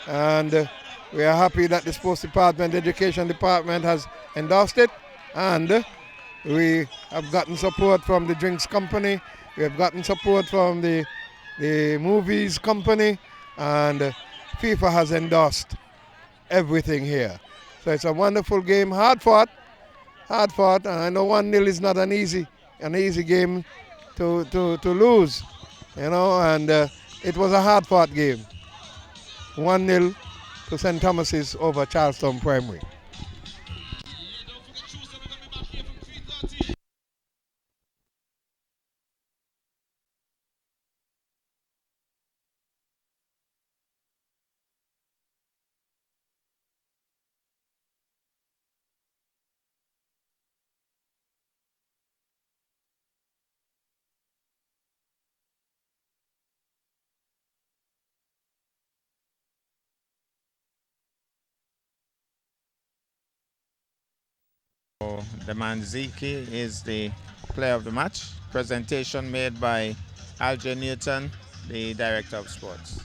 S2: And we are happy that the Sports Department, Education Department has endorsed it. And we have gotten support from the drinks company. We have gotten support from the movies company. And FIFA has endorsed everything here. So it's a wonderful game, hard fought. And I know 1-0 is not an easy game to lose, you know, and it was a hard fought game. 1-0 to St. Thomas's over Charleston Primary.
S1: The Manziki is the player of the match. Presentation made by Alger Newton, the Director of Sports.